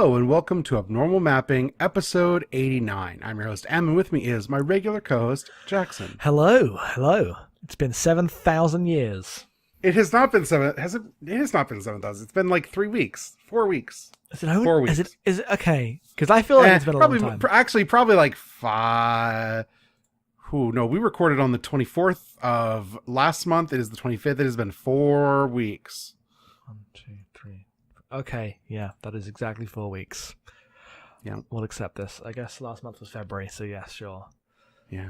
Hello and welcome to Abnormal Mapping, episode 89. I'm your host, Em, and with me is my regular co-host, Jackson. Hello. It's been 7,000 years. It has not been has it? It has not been 7,000. It's been like 3 weeks, 4 weeks. Is it only, 4 weeks? Is it okay? Because I feel like it's been a long time. Probably like 5. No, we recorded on the 24th of last month. It is the 25th. It has been 4 weeks. 1, 2, 3. Okay, yeah, that is exactly 4 weeks. Yeah, we'll accept this. I guess last month was February, so yeah, sure. Yeah.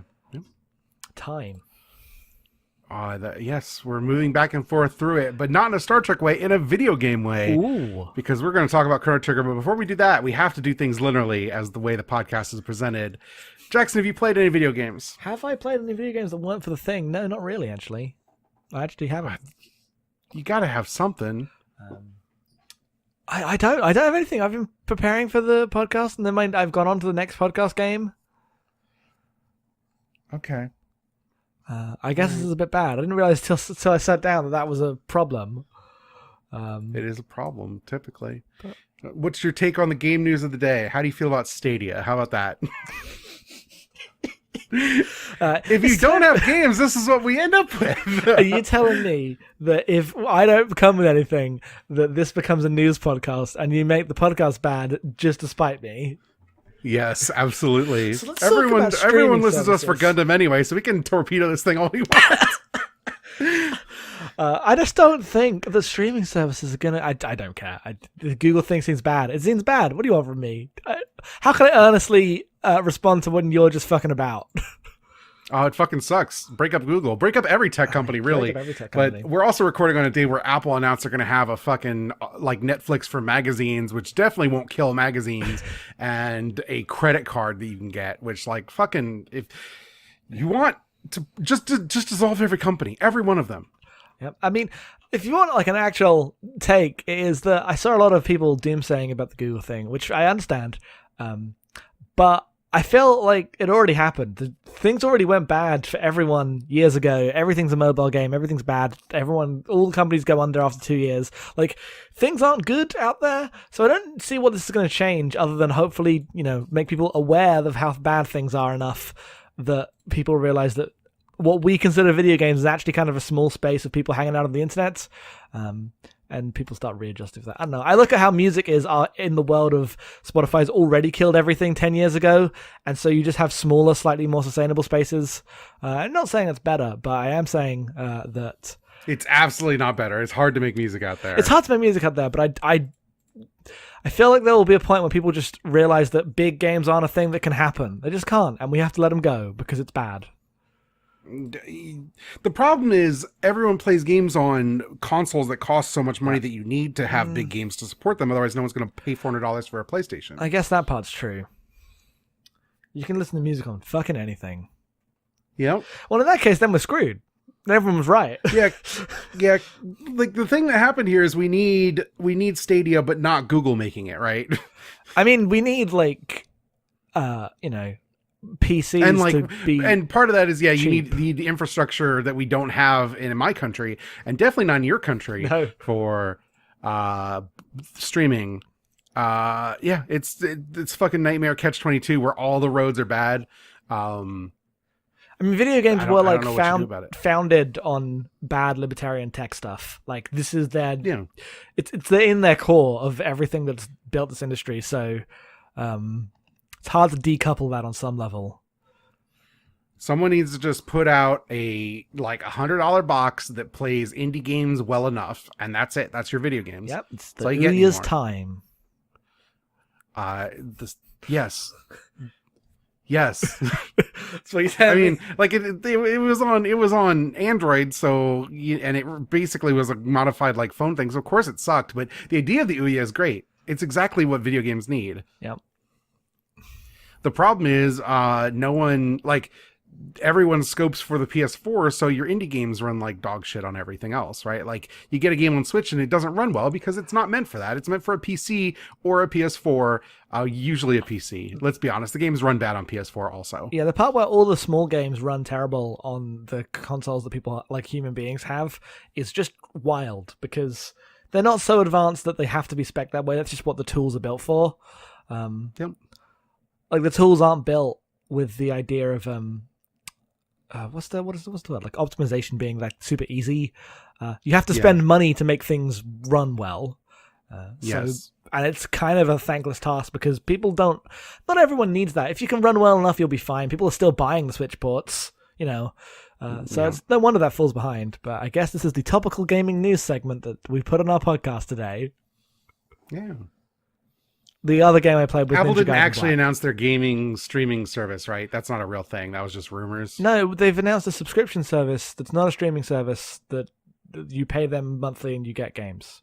Time. Yes, we're moving back and forth through it, but not in a Star Trek way, in a video game way. Ooh. Because we're going to talk about Chrono Trigger, but before we do that, we have to do things linearly as the way the podcast is presented. Jackson, have you played any video games? Have I played any video games that weren't for the thing? No, not really, actually. I actually haven't. You got to have something. I don't have anything. I've been preparing for the podcast, and then I've gone on to the next podcast game. Okay. I guess this is a bit bad. I didn't realize till I sat down that was a problem. It is a problem, typically. What's your take on the game news of the day? How do you feel about Stadia? How about that? If you don't have games, this is what we end up with. Are you telling me that if I don't come with anything, that this becomes a news podcast and you make the podcast bad just to spite me? Yes, absolutely. So everyone listens to us for Gundam anyway, so we can torpedo this thing all we want. I just don't think that streaming services are gonna. I don't care. The Google thing seems bad. It seems bad. What do you want from me? How can I earnestly respond to when you're just fucking about? Oh, it fucking sucks. Break up Google. Break up every tech company, really. But we're also recording on a day where Apple announced they're going to have a fucking like Netflix for magazines, which definitely won't kill magazines, and a credit card that you can get, which like fucking, if you want to just dissolve every company, every one of them. Yep. I mean, if you want like an actual take, it is that I saw a lot of people doomsaying about the Google thing, which I understand, but I feel like it already happened. Things already went bad for everyone years ago. Everything's a mobile game. Everything's bad. All the companies go under after 2 years. Like, things aren't good out there. So I don't see what this is going to change other than hopefully, make people aware of how bad things are enough that people realize that what we consider video games is actually kind of a small space of people hanging out on the internet. And people start readjusting for that. I don't know. I look at how music is in the world of Spotify's already killed everything 10 years ago. And so you just have smaller, slightly more sustainable spaces. I'm not saying it's better, but I am saying that... It's absolutely not better. It's hard to make music out there. It's hard to make music out there, but I feel like there will be a point where people just realize that big games aren't a thing that can happen. They just can't. And we have to let them go because it's bad. The problem is everyone plays games on consoles that cost so much money that you need to have big games to support them. Otherwise, no one's going to pay $400 for a PlayStation. I guess that part's true. You can listen to music on fucking anything. Yep. Well, in that case, then we're screwed. Everyone was right. Yeah. Like the thing that happened here is we need Stadia, but not Google making it, right? I mean, we need PCs and part of that is cheap. You need the infrastructure that we don't have in my country, and definitely not in your country for streaming. It's fucking nightmare catch 22 where all the roads are bad. I mean, video games were founded on bad libertarian tech stuff. Like, this is their it's in their core of everything that's built this industry. So it's hard to decouple that on some level. Someone needs to just put out a $100 box that plays indie games well enough, and that's it. That's your video games. Yep, it's the Ouya's time. Yes. Yes. So you said. I mean, like it was on Android, so and it basically was a modified like phone thing. So of course it sucked, but the idea of the Ouya is great. It's exactly what video games need. Yep. The problem is, everyone scopes for the PS4, so your indie games run like dog shit on everything else, right? Like, you get a game on Switch and it doesn't run well because it's not meant for that. It's meant for a PC or a PS4, usually a PC. Let's be honest, the games run bad on PS4 also. Yeah, the part where all the small games run terrible on the consoles that people like human beings have is just wild because they're not so advanced that they have to be spec'd that way. That's just what the tools are built for. Yep. Like the tools aren't built with the idea of what's the word? Like optimization being like super easy. You have to spend money to make things run well. Yes. And it's kind of a thankless task because not everyone needs that. If you can run well enough, you'll be fine. People are still buying the Switch ports, so it's no wonder that falls behind. But I guess this is the topical gaming news segment that we put on our podcast today. Yeah. The other game I played was Apple Ninja didn't Gaiden actually Black. announce their gaming streaming service, right? That's not a real thing. That was just rumors. No, they've announced a subscription service that's not a streaming service that you pay them monthly and you get games.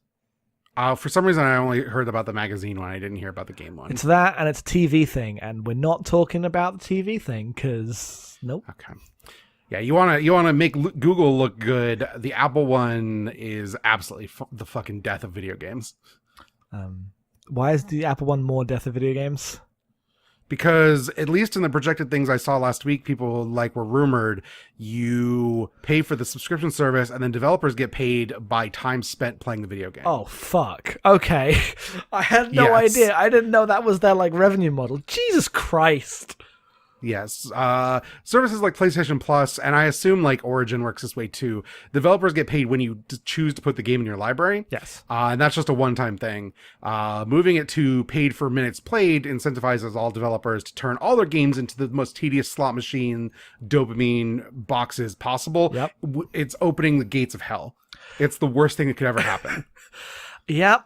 For some reason, I only heard about the magazine one. I didn't hear about the game one. It's that and it's a TV thing, and we're not talking about the TV thing because nope. Okay. Yeah, you wanna make Google look good. The Apple one is absolutely the fucking death of video games. Why is the Apple one more death of video games? Because at least in the projected things I saw last week, people were rumored, you pay for the subscription service and then developers get paid by time spent playing the video game. Oh, fuck. Okay. I had no idea. I didn't know that was their revenue model. Jesus Christ. Yes. Services like PlayStation Plus, and I assume Origin works this way too. Developers get paid when you choose to put the game in your library. Yes. And that's just a one-time thing. Moving it to paid for minutes played incentivizes all developers to turn all their games into the most tedious slot machine dopamine boxes possible. Yep. It's opening the gates of hell. It's the worst thing that could ever happen. Yep.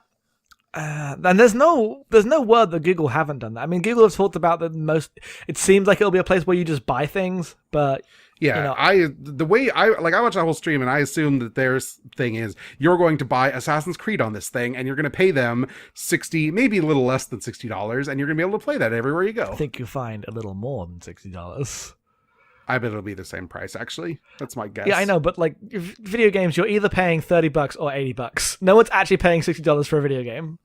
And there's no word that Google haven't done that. I mean, Google have talked about it seems like it'll be a place where you just buy things, but yeah, I watched the whole stream and I assume that their thing is you're going to buy Assassin's Creed on this thing and you're going to pay them $60, maybe a little less than $60, and you're going to be able to play that everywhere you go. I think you'll find a little more than $60. I bet it'll be the same price, actually. That's my guess. Yeah, I know, but video games, you're either paying $30 or $80. No one's actually paying $60 for a video game.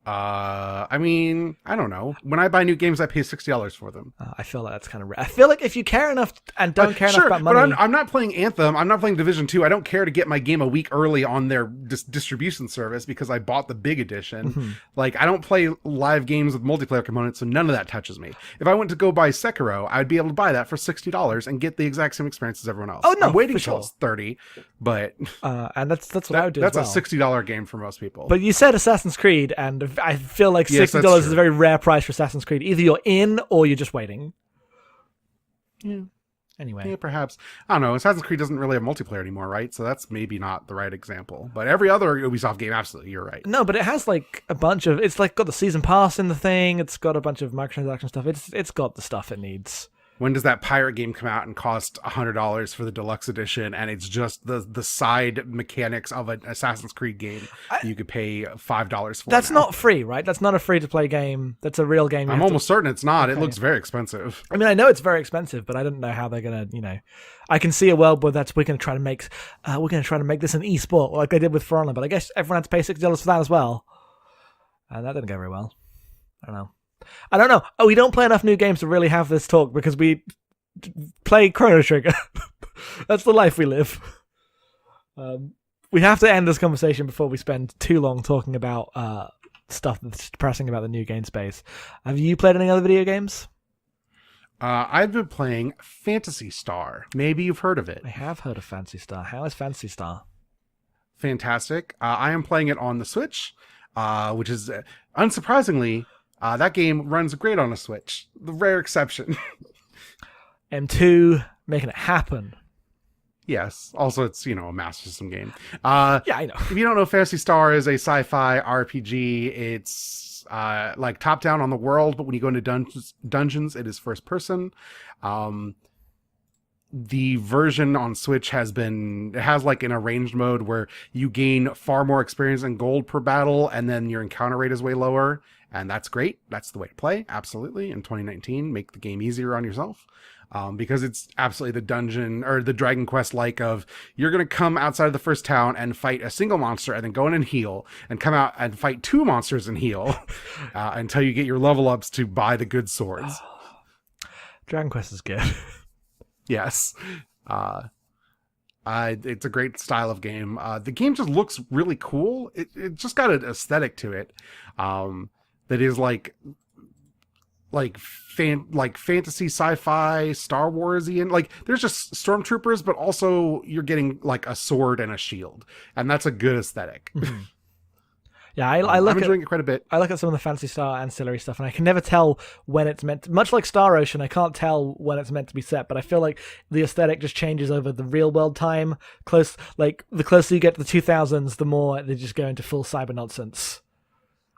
I mean, I don't know. When I buy new games, I pay $60 for them. I feel like that's kind of rare. I feel like if you care enough and don't care enough about money... But I'm not playing Anthem. I'm not playing Division 2. I don't care to get my game a week early on their distribution service because I bought the big edition. Mm-hmm. I don't play live games with multiplayer components, so none of that touches me. If I went to go buy Sekiro, I'd be able to buy that for $60 and get the exact same experience as everyone else. Oh, no, I'm waiting for till it's $30, but... and that's what I would do That's as well. a $60 game for most people. But you said Assassin's Creed, and I feel like $60 is a very rare price for Assassin's Creed. Either you're in or you're just waiting. Yeah. Anyway. Yeah, perhaps. I don't know. Assassin's Creed doesn't really have multiplayer anymore, right? So that's maybe not the right example. But every other Ubisoft game, absolutely, you're right. No, but it has a bunch of... It's got the season pass in the thing. It's got a bunch of microtransaction stuff. It's got the stuff it needs. When does that pirate game come out and cost $100 for the deluxe edition, and it's just the side mechanics of an Assassin's Creed game you could pay $5 for? That's not free, right? That's not a free-to-play game. That's a real game. I'm almost certain it's not. Okay. It looks very expensive. I mean, I know it's very expensive, but I don't know how they're gonna. I can see a world where we're gonna try to make this an esport like they did with For Honor, but I guess everyone had to pay $60 for that as well, and that didn't go very well. I don't know. Oh, we don't play enough new games to really have this talk because we play Chrono Trigger. That's the life we live. We have to end this conversation before we spend too long talking about stuff that's depressing about the new game space. Have you played any other video games? I've been playing Phantasy Star. Maybe you've heard of it. I have heard of Phantasy Star. How is Phantasy Star? Fantastic. I am playing it on the Switch, which is, unsurprisingly... that game runs great on a Switch. The rare exception. M2 making it happen. Yes. Also, it's, a Master System game. Yeah, I know. If you don't know, Phantasy Star is a sci-fi RPG. It's top-down on the world, but when you go into dungeons, it is first person. The version on Switch has an arranged mode where you gain far more experience and gold per battle, and then your encounter rate is way lower. And that's great. That's the way to play. Absolutely. In 2019, make the game easier on yourself. Because it's absolutely the dungeon or the Dragon Quest of you're going to come outside of the first town and fight a single monster and then go in and heal and come out and fight two monsters and heal until you get your level ups to buy the good swords. Dragon Quest is good. Yes. It's a great style of game. The game just looks really cool. It just got an aesthetic to it that is like fantasy, sci-fi, Star Warsian. Like there's just stormtroopers, but also you're getting like a sword and a shield, and that's a good aesthetic. Mm-hmm. Yeah, I'm enjoying it quite a bit. I look at some of the Phantasy Star ancillary stuff, and I can never tell when it's meant to, much like Star Ocean, I can't tell when it's meant to be set, but I feel like the aesthetic just changes over the real world time. The closer you get to the 2000s, the more they just go into full cyber nonsense.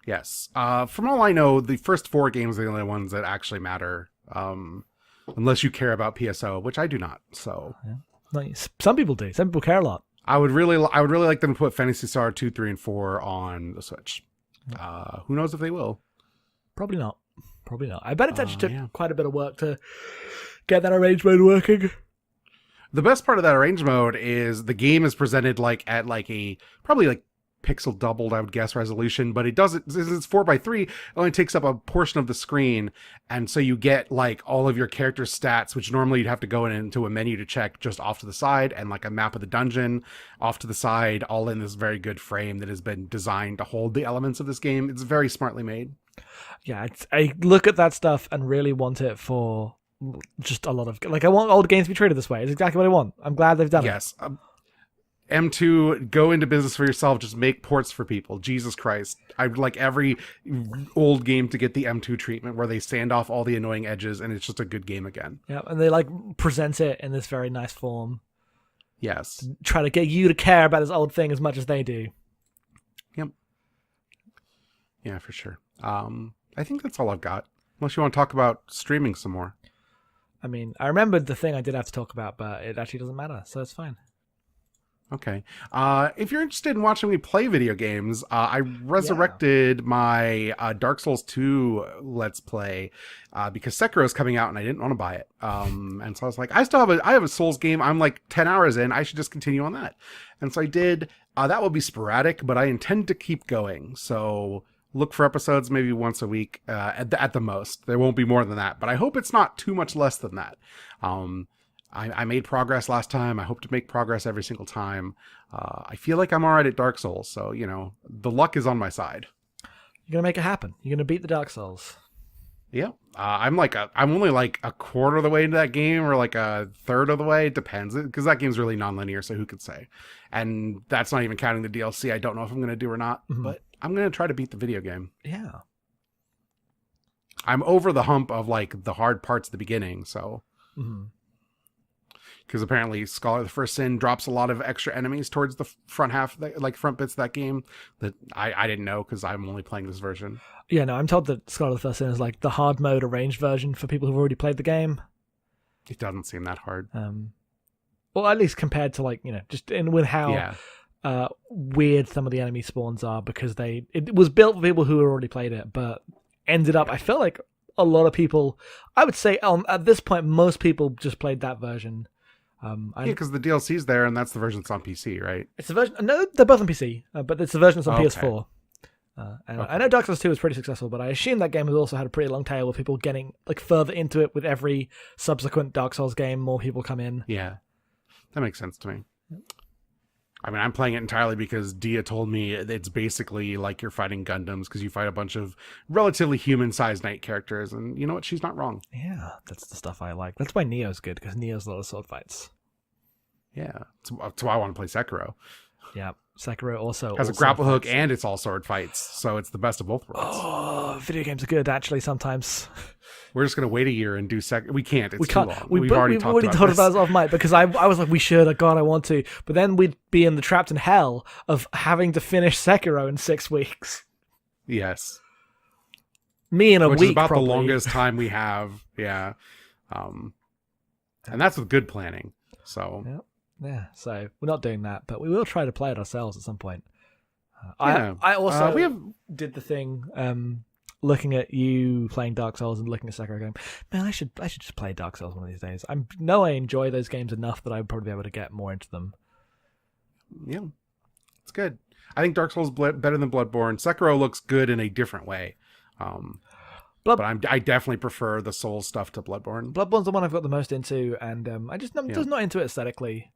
Yes. From all I know, the first 4 games are the only ones that actually matter, unless you care about PSO, which I do not. So some people do. Some people care a lot. I would really like them to put Phantasy Star 2, 3, and 4 on the Switch. Who knows if they will? Probably not. I bet it actually took quite a bit of work to get that arrange mode working. The best part of that arrange mode is the game is presented at a probably like pixel doubled, I would guess, resolution, but it doesn't. Since it's 4:3, it only takes up a portion of the screen, and so you get like all of your character stats, which normally you'd have to go into a menu to check, just off to the side, and like a map of the dungeon off to the side, all in this very good frame that has been designed to hold the elements of this game. It's very smartly made. Yeah, I look at that stuff and really want it for just a lot of I want old games to be treated this way. It's exactly what I want. I'm glad they've done it. Yes. M2, go into business for yourself. Just make ports for people. Jesus Christ. I would like every old game to get the M2 treatment where they sand off all the annoying edges and it's just a good game again. Yeah, and they present it in this very nice form. Yes. Try to get you to care about this old thing as much as they do. Yep. Yeah, for sure. I think that's all I've got. Unless you want to talk about streaming some more. I mean, I remembered the thing I did have to talk about, but it actually doesn't matter, so it's fine. Okay. If you're interested in watching me play video games, I resurrected my Dark Souls 2 Let's Play because Sekiro is coming out and I didn't want to buy it. And so I was like, I have a Souls game. I'm like 10 hours in. I should just continue on that. And so I did. That will be sporadic, but I intend to keep going. So look for episodes maybe once a week at the most. There won't be more than that, but I hope it's not too much less than that. I made progress last time. I hope to make progress every single time. I feel like I'm all right at Dark Souls, so, the luck is on my side. You're going to make it happen. You're going to beat the Dark Souls. Yeah. I'm only like a quarter of the way into that game or like a third of the way. It depends, because that game's really non-linear, so who could say? And that's not even counting the DLC. I don't know if I'm going to do or not, but I'm going to try to beat the video game. Yeah. I'm over the hump of like the hard parts at the beginning, so... Mm-hmm. Because apparently Scholar of the First Sin drops a lot of extra enemies towards the front bits of that game that I didn't know because I'm only playing this version. Yeah, no, I'm told that Scholar of the First Sin is like the hard mode arranged version for people who've already played the game. It doesn't seem that hard. Well, at least compared to just with how weird some of the enemy spawns are, because it was built for people who already played it, but ended up, I feel like a lot of people, I would say at this point, most people just played that version. Because the DLC's there, and that's the version that's on PC, right? It's the version. No, they're both on PC, but it's the version that's on PS4. I know Dark Souls 2 was pretty successful, but I assume that game has also had a pretty long tail with people getting further into it with every subsequent Dark Souls game. More people come in. Yeah, that makes sense to me. I mean, I'm playing it entirely because Dia told me it's basically like you're fighting Gundams because you fight a bunch of relatively human-sized knight characters, and you know what? She's not wrong. Yeah, that's the stuff I like. That's why Neo's good, because Neo's a lot of sword fights. Yeah, that's why I want to play Sekiro. Yeah, Sekiro also has a grapple hook and it's all sword fights, so it's the best of both worlds. Oh, video games are good, actually, sometimes. We're just going to wait a year and do Sekiro. We can't. It's too long. We've already talked about this off mic, because I was like, we should. God, I want to. But then we'd be trapped in hell of having to finish Sekiro in 6 weeks. Yes. Me in a week, which is about probably. The longest time we have. Yeah. And that's with good planning. So. Yeah. So we're not doing that, but we will try to play it ourselves at some point. I also did the thing. Looking at you playing Dark Souls and looking at Sekiro going, man, I should just play Dark Souls one of these days. I enjoy those games enough that I would probably be able to get more into them. Yeah, it's good. I think Dark Souls is better than Bloodborne. Sekiro looks good in a different way. But I definitely prefer the Souls stuff to Bloodborne. Bloodborne's the one I've got the most into, and I'm just not into it aesthetically.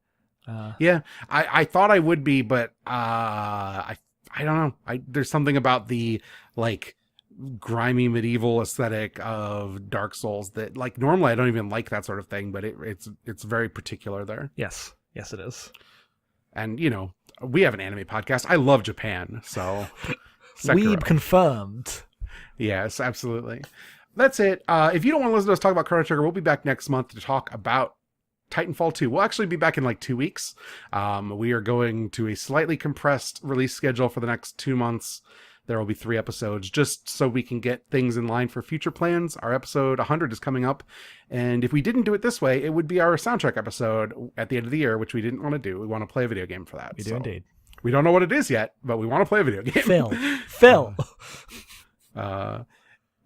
Yeah, I thought I would be, but I don't know. There's something about the like grimy medieval aesthetic of Dark Souls that like normally I don't even like that sort of thing, but it's very particular there. Yes, it is. And we have an anime podcast. I love Japan, so Weeb confirmed. Yes, absolutely. That's it. If you don't want to listen to us talk about Chrono Trigger, we'll be back next month to talk about Titanfall 2. We'll actually be back in like 2 weeks. We are going to a slightly compressed release schedule for the next 2 months. There will be 3 episodes just so we can get things in line for future plans. Our episode 100 is coming up. And if we didn't do it this way, it would be our soundtrack episode at the end of the year, which we didn't want to do. We want to play a video game for that. We do indeed. We don't know what it is yet, but we want to play a video game. Phil.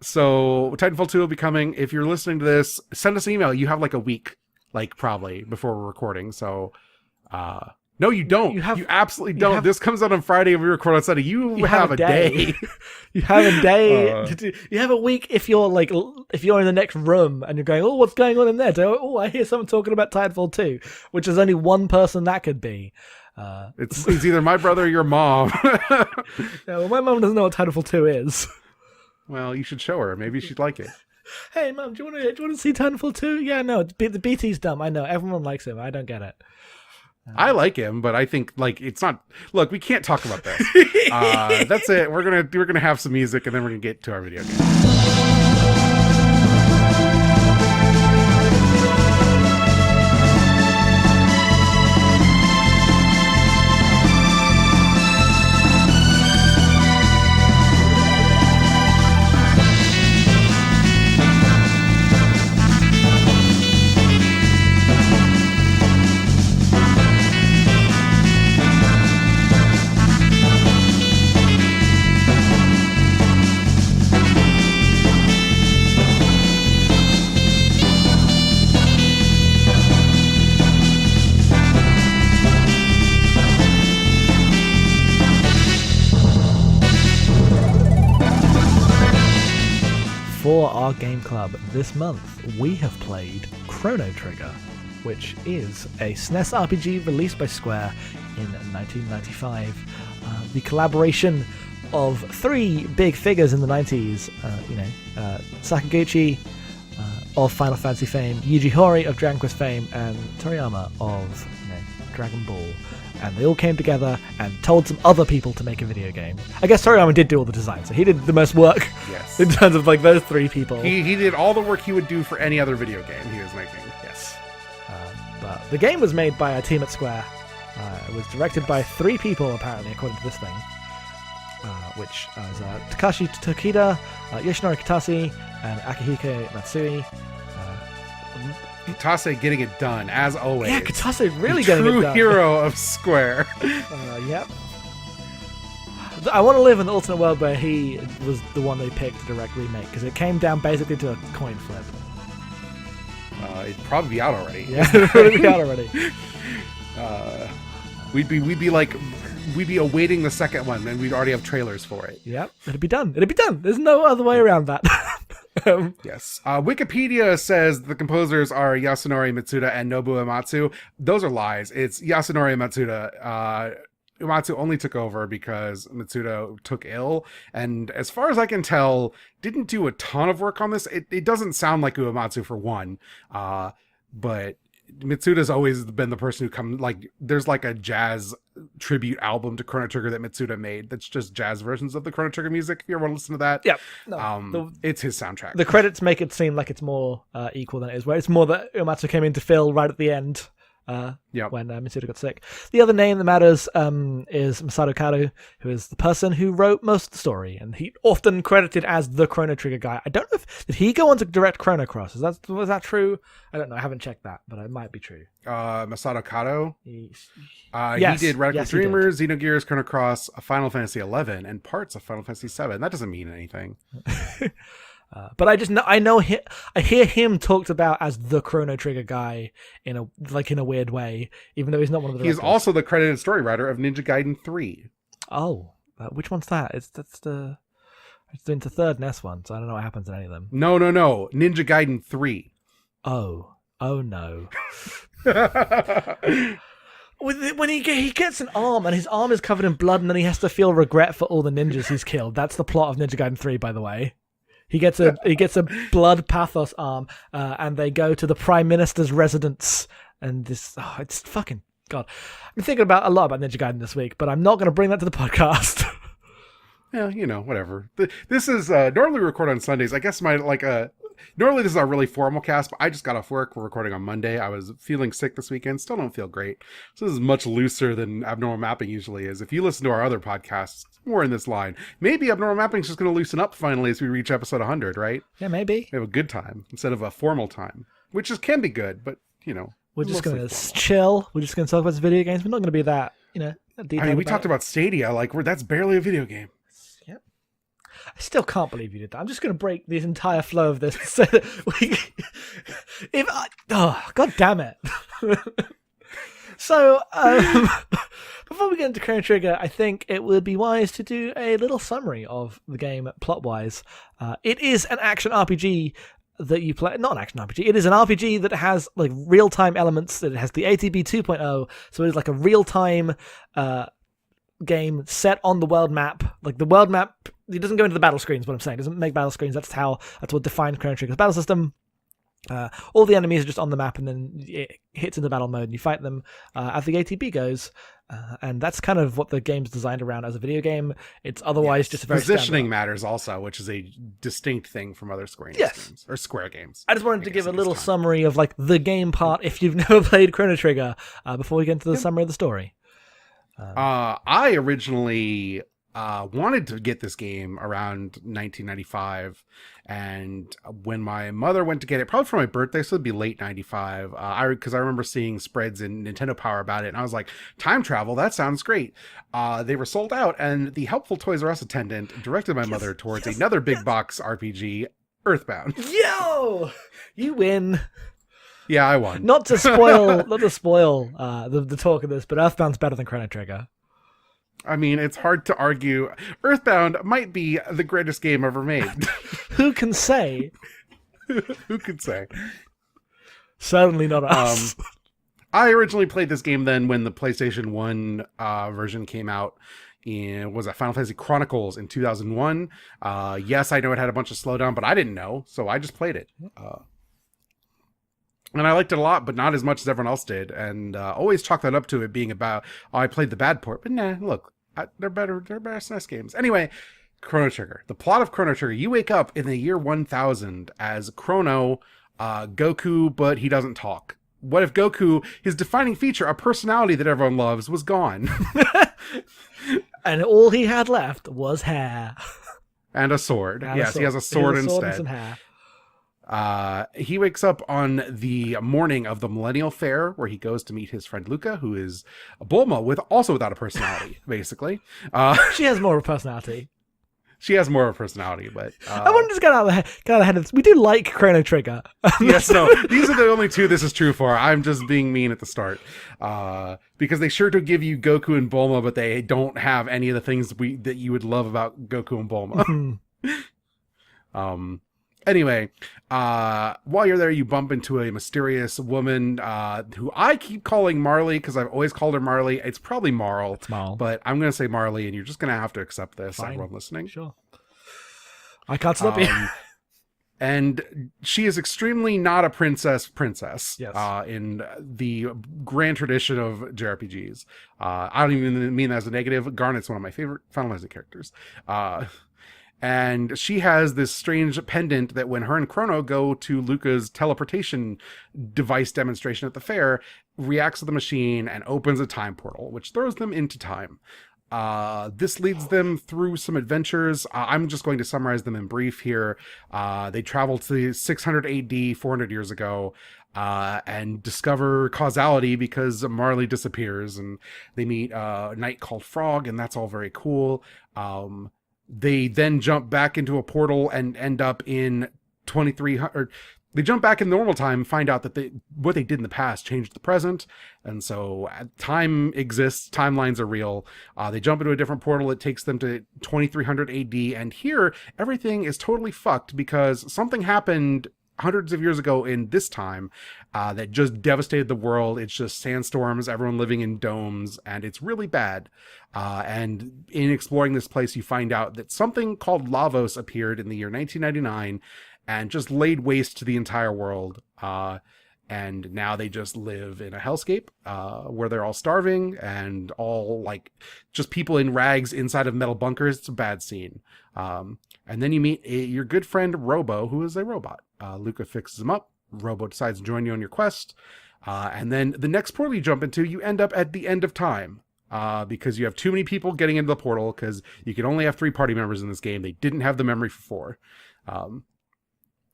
So Titanfall 2 will be coming. If you're listening to this, send us an email. You have like a week, like probably before we're recording. So, no, you don't. You absolutely don't. This comes out on Friday and we record on Sunday. You have a day. You have a day. You have a week if you're in the next room and you're going, oh, what's going on in there? Oh, I hear someone talking about Titanfall 2, which is only one person that could be. It's either my brother or your mom. Yeah, well, my mom doesn't know what Titanfall 2 is. Well, you should show her. Maybe she'd like it. Hey, Mom, do you want to see Titanfall 2? Yeah, no, the BT's dumb. I know. Everyone likes him. I don't get it. I like him, but I think it's not. Look, we can't talk about this. That's it. We're gonna have some music, and then we're gonna get to our video game. For our game club this month, we have played Chrono Trigger, which is a SNES RPG released by Square in 1995. The collaboration of 3 big figures in the 90s, Sakaguchi of Final Fantasy fame, Yuji Horii of Dragon Quest fame, and Toriyama of Dragon Ball. And they all came together and told some other people to make a video game. I guess Toriyama did do all the design, so he did the most work. Yes. In terms of those 3 people. He did all the work he would do for any other video game he was making. Yes. But the game was made by a team at Square. It was directed by 3 people, apparently, according to this thing. Which was Takashi Tokida, Yasunori Kitase, and Akihiko Matsui. Kitase getting it done, as always. Yeah, Kitase really getting it done. True hero of Square. Yep. I want to live in the alternate world where he was the one they picked to direct remake, because it came down basically to a coin flip. It'd probably be out already. Yeah, it'd probably be out already. We'd be awaiting the second one, and we'd already have trailers for it. Yep, it'd be done. There's no other way around that. Yes. Wikipedia says the composers are Yasunori, Mitsuda, and Nobuo Uematsu. Those are lies. It's Yasunori and Mitsuda. Uematsu only took over because Mitsuda took ill, and as far as I can tell, didn't do a ton of work on this. It doesn't sound like Uematsu for one, but Mitsuda's always been the person who there's like a jazz tribute album to Chrono Trigger that Mitsuda made that's just jazz versions of the Chrono Trigger music, if you ever want to listen to that. Yep. It's his soundtrack. The credits make it seem like it's more equal than it is, where it's more that Uematsu came in to fill right at the end when Mitsuda got sick. The other name that matters is Masato Karu, who is the person who wrote most of the story, and he often credited as the Chrono Trigger guy. I don't know did he go on to direct Chrono Cross? Was that true? I don't know. I haven't checked that, but it might be true. Masato Kato. Yes, he did Radical Dreamers, Xenogears, Chrono Cross, Final Fantasy 11, and parts of Final Fantasy 7. That doesn't mean anything. But I hear him talked about as the Chrono Trigger guy in a weird way, even though he's not one of the directors. He's also the credited story writer of Ninja Gaiden 3. Oh, which one's that? It's the third NES one, so I don't know what happens in any of them. No. Ninja Gaiden 3. Oh no. When he gets an arm and his arm is covered in blood and then he has to feel regret for all the ninjas he's killed. That's the plot of Ninja Gaiden 3, by the way. He gets a blood pathos arm and they go to the Prime Minister's residence and it's fucking God. I've been thinking a lot about Ninja Gaiden this week, but I'm not going to bring that to the podcast. Yeah, whatever. This is normally we record on Sundays. I guess normally this is our really formal cast, but I just got off work. We're recording on Monday. I was feeling sick this weekend. Still don't feel great. So this is much looser than Abnormal Mapping usually is. If you listen to our other podcasts, more in this line. Maybe Abnormal Mapping is just going to loosen up finally as we reach episode 100, right? Yeah, maybe. We have a good time instead of a formal time, which can be good, but, We're just going to chill. We're just going to talk about video games. We're not going to be that, detailed. I mean, we talked about Stadia. That's barely a video game. I still can't believe you did that. I'm just going to break the entire flow of this so that God damn it. So, before we get into Chrono Trigger, I think it would be wise to do a little summary of the game plot-wise. It is an action RPG that you play. Not an action RPG. It is an RPG that has real-time elements. It has the ATB 2.0, so it is like a real-time game set on the world map. The world map, it doesn't go into the battle screens, what I'm saying. It doesn't make battle screens. That's what defines Chrono Trigger's battle system. All the enemies are just on the map, and then it hits into battle mode, and you fight them as the ATB goes. And that's kind of what the game's designed around as a video game. It's otherwise just a very positioning matters also, which is a distinct thing from other Square games or Square games. I just wanted to give a little summary of the game part if you've never played Chrono Trigger before we get into the summary of the story. I originally wanted to get this game around 1995, and when my mother went to get it, probably for my birthday, so it'd be late 95, because I remember seeing spreads in Nintendo Power about it, and I was like, time travel, that sounds great. They were sold out, and the helpful Toys R Us attendant directed my mother towards another big box RPG, Earthbound. Yo! You win. Yeah, I won. Not to spoil the talk of this, but Earthbound's better than Chrono Trigger. I mean, it's hard to argue. Earthbound might be the greatest game ever made. Who can say? Who could say? Certainly not us. I originally played this game then when the PlayStation 1 version came out. Was it Final Fantasy Chronicles in 2001? Yes, I know it had a bunch of slowdown, but I didn't know, so I just played it. And I liked it a lot, but not as much as everyone else did. And always chalk that up to it being about, I played the bad port. But nah, look, they're better SNES games. Anyway, Chrono Trigger. The plot of Chrono Trigger. You wake up in the year 1000 as Chrono, Goku, but he doesn't talk. What if Goku, his defining feature, a personality that everyone loves, was gone? And all he had left was hair. And a sword. Yes, he has a sword instead. And some hair. He wakes up on the morning of the Millennial Fair, where he goes to meet his friend Luca, who is a Bulma without a personality, basically. She has more of a personality. She has more of a personality, but I want to just get out of the head of this. We do like Chrono Trigger. Yes, no, these are the only two this is true for. I'm just being mean at the start, because they sure do give you Goku and Bulma, but they don't have any of the things that you would love about Goku and Bulma. Anyway, while you're there, you bump into a mysterious woman who I keep calling Marley because I've always called her Marley. It's probably Marl. It's Marl. But I'm going to say Marley, and you're just going to have to accept this, Fine. everyone listening. Sure. I can't stop you. And she is extremely not a princess. Yes. In the grand tradition of JRPGs. I don't even mean that as a negative. Garnet's one of my favorite Final Fantasy characters. And she has this strange pendant that when her and Chrono go to Luca's teleportation device demonstration at the fair, reacts to the machine and opens a time portal, which throws them into time. This leads them through some adventures. I'm just going to summarize them in brief here. They travel to 600 AD, 400 years ago, and discover causality because Marley disappears, and they meet a knight called Frog, and that's all very cool. They then jump back into a portal and end up in 2300. They jump back in normal time, find out that what they did in the past changed the present. And so time exists. Timelines are real. They jump into a different portal. It takes them to 2300 AD. And here, everything is totally fucked because something happened hundreds of years ago in this time that just devastated the world. It's just sandstorms, everyone living in domes, and it's really bad. And in exploring this place, you find out that something called Lavos appeared in the year 1999 and just laid waste to the entire world. And now they just live in a hellscape where they're all starving and all like just people in rags inside of metal bunkers. It's a bad scene. And then you meet your good friend Robo, who is a robot. Luca fixes him up. Robo decides to join you on your quest. And then the next portal you jump into, you end up at the end of time. Because you have too many people getting into the portal because you can only have 3 party members in this game. They didn't have the memory for 4.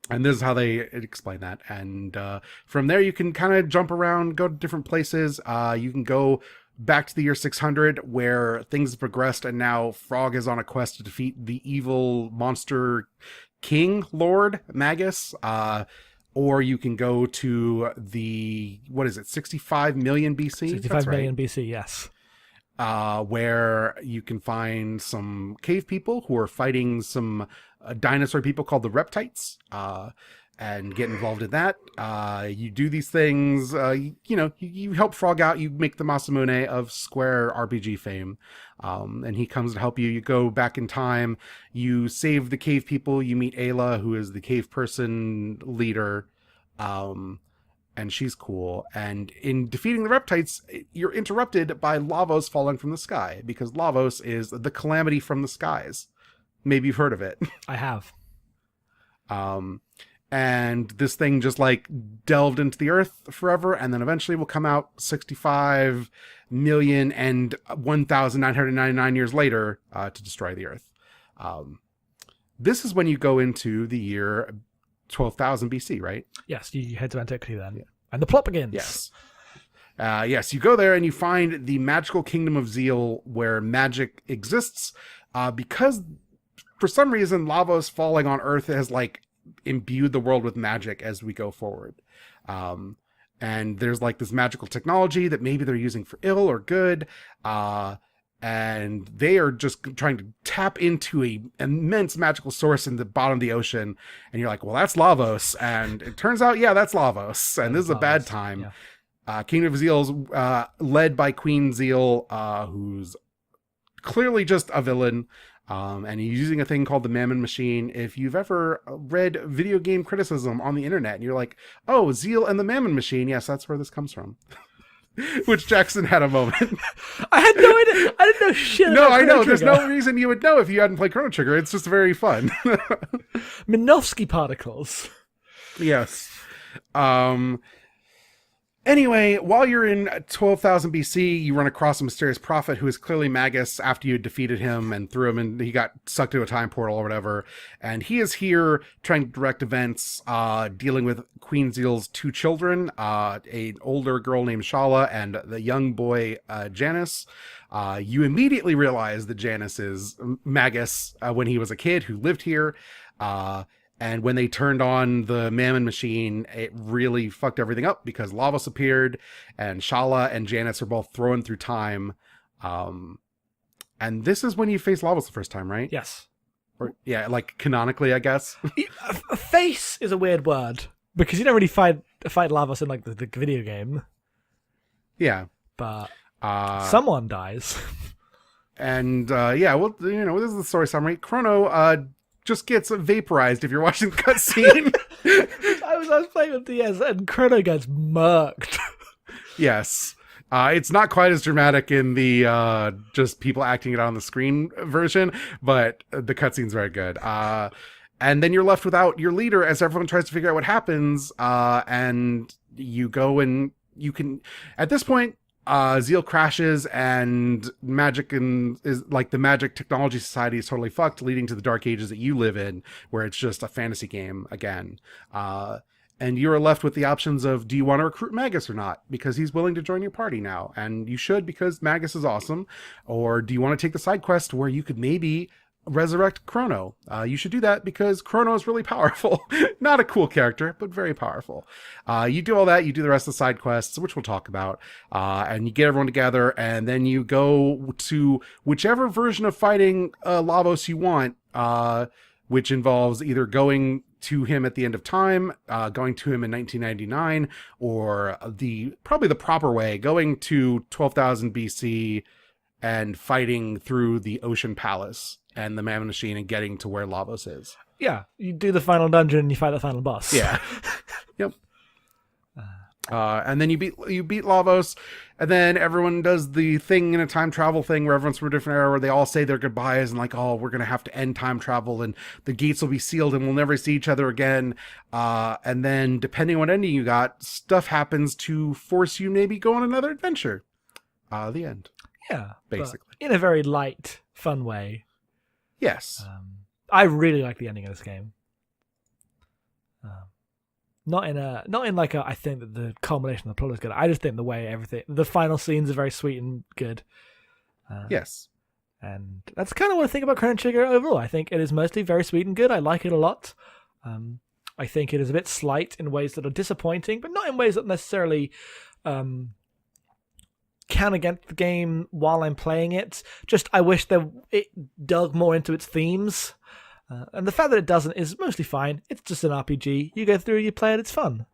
And this is how they explain that. And from there, you can kind of jump around, go to different places. You can go back to the year 600, where things have progressed, and now Frog is on a quest to defeat the evil monster king lord, Magus. Or you can go to the, 65 million BC? 65 million BC, yes. Where you can find some cave people who are fighting some dinosaur people called the Reptites, and get involved in that. You do these things, you help Frog out, you make the Masamune of Square RPG fame, and he comes to help you. You go back in time, you save the cave people, you meet Ayla, who is the cave person leader, and she's cool. And in defeating the Reptites, you're interrupted by Lavos falling from the sky, because Lavos is the calamity from the skies. Maybe you've heard of it. I have. And this thing just like delved into the earth forever, and then eventually will come out 65 million and 1,999 years later to destroy the earth. This is when you go into the year 12,000 BC, right? Yes, you head to antiquity then. Yeah. And the plot begins. Yes. Yes, you go there and you find the magical kingdom of Zeal, where magic exists, because for some reason Lavos falling on Earth has like imbued the world with magic as we go forward. And there's like this magical technology that maybe they're using for ill or good. And they are just trying to tap into a immense magical source in the bottom of the ocean. And you're like, well, that's Lavos. And it turns out, yeah, that's Lavos. And this is a bad time. Yeah. Kingdom of Zeal is led by Queen Zeal, who's clearly just a villain. And he's using a thing called the Mammon Machine. If you've ever read video game criticism on the internet and you're like, oh, Zeal and the Mammon Machine. Yes, that's where this comes from. Which Jackson had a moment. I had no idea. I didn't know shit No, about I know. Chrono There's Trigger. no reason you would know if you hadn't played Chrono Trigger. It's just very fun. Minovsky particles. Yes. Anyway, while you're in 12,000 BC, you run across a mysterious prophet who is clearly Magus after you defeated him and threw him, and he got sucked into a time portal or whatever. And he is here trying to direct events, dealing with Queen Zeal's 2 children, an older girl named Shala and the young boy, Janus. You immediately realize that Janus is Magus when he was a kid who lived here. And when they turned on the Mammon Machine, it really fucked everything up because Lavos appeared and Shala and Janus are both thrown through time. And this is when you face Lavos the first time, right? Yes. Or yeah, like canonically, I guess. A face is a weird word because you don't really fight Lavos in like the video game. Yeah. But someone dies. And yeah, well, this is the story summary. Chrono just gets vaporized if you're watching the cutscene. I was playing with DS and Chrono gets murked. Yes. It's not quite as dramatic in the just people acting it out on the screen version, but the cutscene's very good. And then you're left without your leader as everyone tries to figure out what happens. And you go and you can, at this point, Zeal crashes and magic is like the Magic Technology Society is totally fucked, leading to the dark ages that you live in, where it's just a fantasy game again. And you're left with the options of, do you want to recruit Magus or not? Because he's willing to join your party now. And you should, because Magus is awesome. Or do you want to take the side quest where you could maybe resurrect Chrono? You should do that because Chrono is really powerful. Not a cool character, but very powerful. You do all that, you do the rest of the side quests, which we'll talk about, and you get everyone together, and then you go to whichever version of fighting Lavos you want, which involves either going to him at the end of time, going to him in 1999, or probably the proper way, going to 12,000 BC and fighting through the Ocean Palace and the Mammoth Machine and getting to where Lavos is. Yeah, you do the final dungeon and you fight the final boss. Yeah. Yep. And then you beat Lavos, and then everyone does the thing in a time travel thing where everyone's from a different era, where they all say their goodbyes and like, oh, we're going to have to end time travel and the gates will be sealed and we'll never see each other again. And then depending on what ending you got, stuff happens to force you maybe go on another adventure. The end. Yeah. Basically. In a very light, fun way. Yes. I really like the ending of this game. Not in like I think that the culmination of the plot is good. I just think the way the final scenes are very sweet and good. Yes. And that's kind of what I think about Chrono Trigger overall. I think it is mostly very sweet and good. I like it a lot. I think it is a bit slight in ways that are disappointing, but not in ways that necessarily count against the game while I'm playing it. Just I wish that it dug more into its themes. And the fact that it doesn't is mostly fine. It's just an RPG. You go through, you play it, it's fun.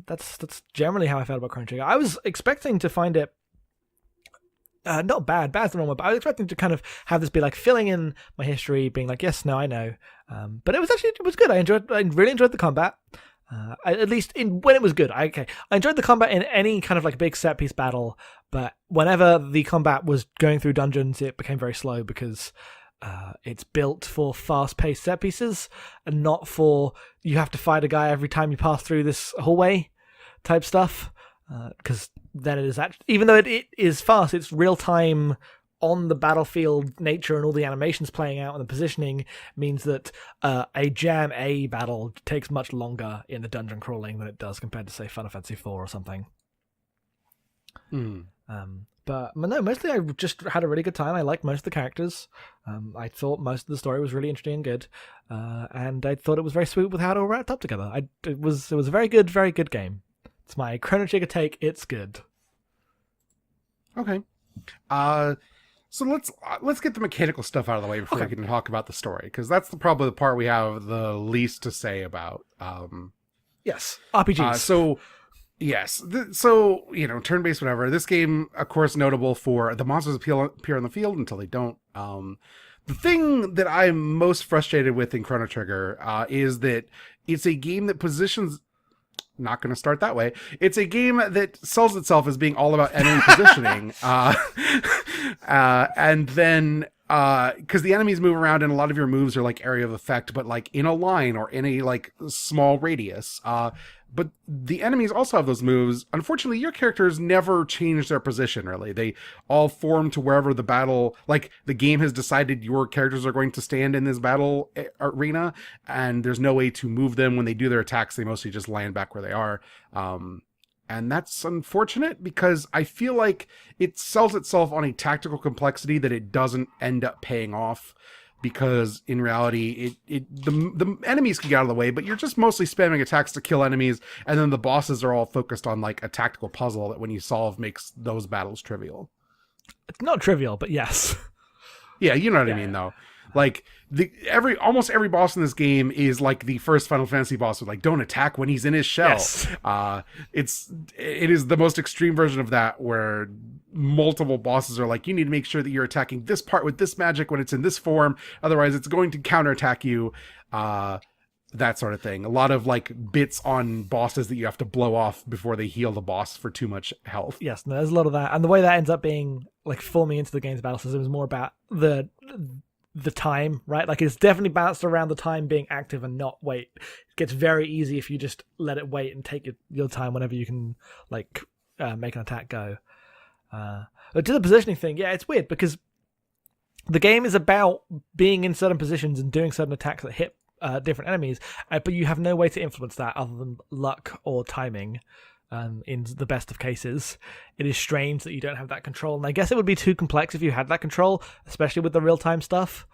That's generally how I felt about Chrono Trigger. I was expecting to find it not bad. Bad's the wrong word, but I was expecting to kind of have this be like filling in my history, being like, yes, no, I know. But it was good. I really enjoyed the combat. At least when it was good. I enjoyed the combat in any kind of like big set piece battle, but whenever the combat was going through dungeons, it became very slow because it's built for fast-paced set pieces and not for you have to fight a guy every time you pass through this hallway type stuff. Because then it is even though it is fast, it's real time on the battlefield nature and all the animations playing out and the positioning means that a Jam A battle takes much longer in the dungeon crawling than it does compared to say Final Fantasy 4 or something. But no, mostly I just had a really good time. I liked most of the characters. I thought most of the story was really interesting and good. And I thought it was very sweet with how it all wrapped up together. It was a very good game. It's my Chrono Trigger take. It's good. Okay. So let's get the mechanical stuff out of the way before we can talk about the story, because that's probably the part we have the least to say about. Yes, RPGs. Yes. So, turn-based, whatever. This game, of course, notable for the monsters appear on the field until they don't. The thing that I'm most frustrated with in Chrono Trigger is that it's a game that positions... Not going to start that way. It's a game that sells itself as being all about enemy positioning. And then... because the enemies move around and a lot of your moves are like area of effect, but like in a line or in a like small radius. But the enemies also have those moves. Unfortunately, your characters never change their position, really. They all form to wherever the battle, like the game has decided your characters are going to stand in this battle arena, and there's no way to move them. When they do their attacks, they mostly just land back where they are. And that's unfortunate because I feel like it sells itself on a tactical complexity that it doesn't end up paying off, because in reality, the enemies can get out of the way, but you're just mostly spamming attacks to kill enemies, and then the bosses are all focused on like a tactical puzzle that when you solve makes those battles trivial. It's not trivial, but yes. Yeah, you know what I mean, though. Like almost every boss in this game is like the first Final Fantasy boss with like, don't attack when he's in his shell. Yes. It is the most extreme version of that, where multiple bosses are like, you need to make sure that you're attacking this part with this magic when it's in this form, otherwise it's going to counterattack you. That sort of thing. A lot of like bits on bosses that you have to blow off before they heal the boss for too much health. Yes, no, there's a lot of that, and the way that ends up being like forming into the game's battle system is more about the time, right? Like it's definitely balanced around the time being active and not wait. It gets very easy if you just let it wait and take your time whenever you can like make an attack go. But to the positioning thing, yeah, it's weird because the game is about being in certain positions and doing certain attacks that hit different enemies, but you have no way to influence that other than luck or timing. In the best of cases, it is strange that you don't have that control, and I guess it would be too complex if you had that control, especially with the real-time stuff.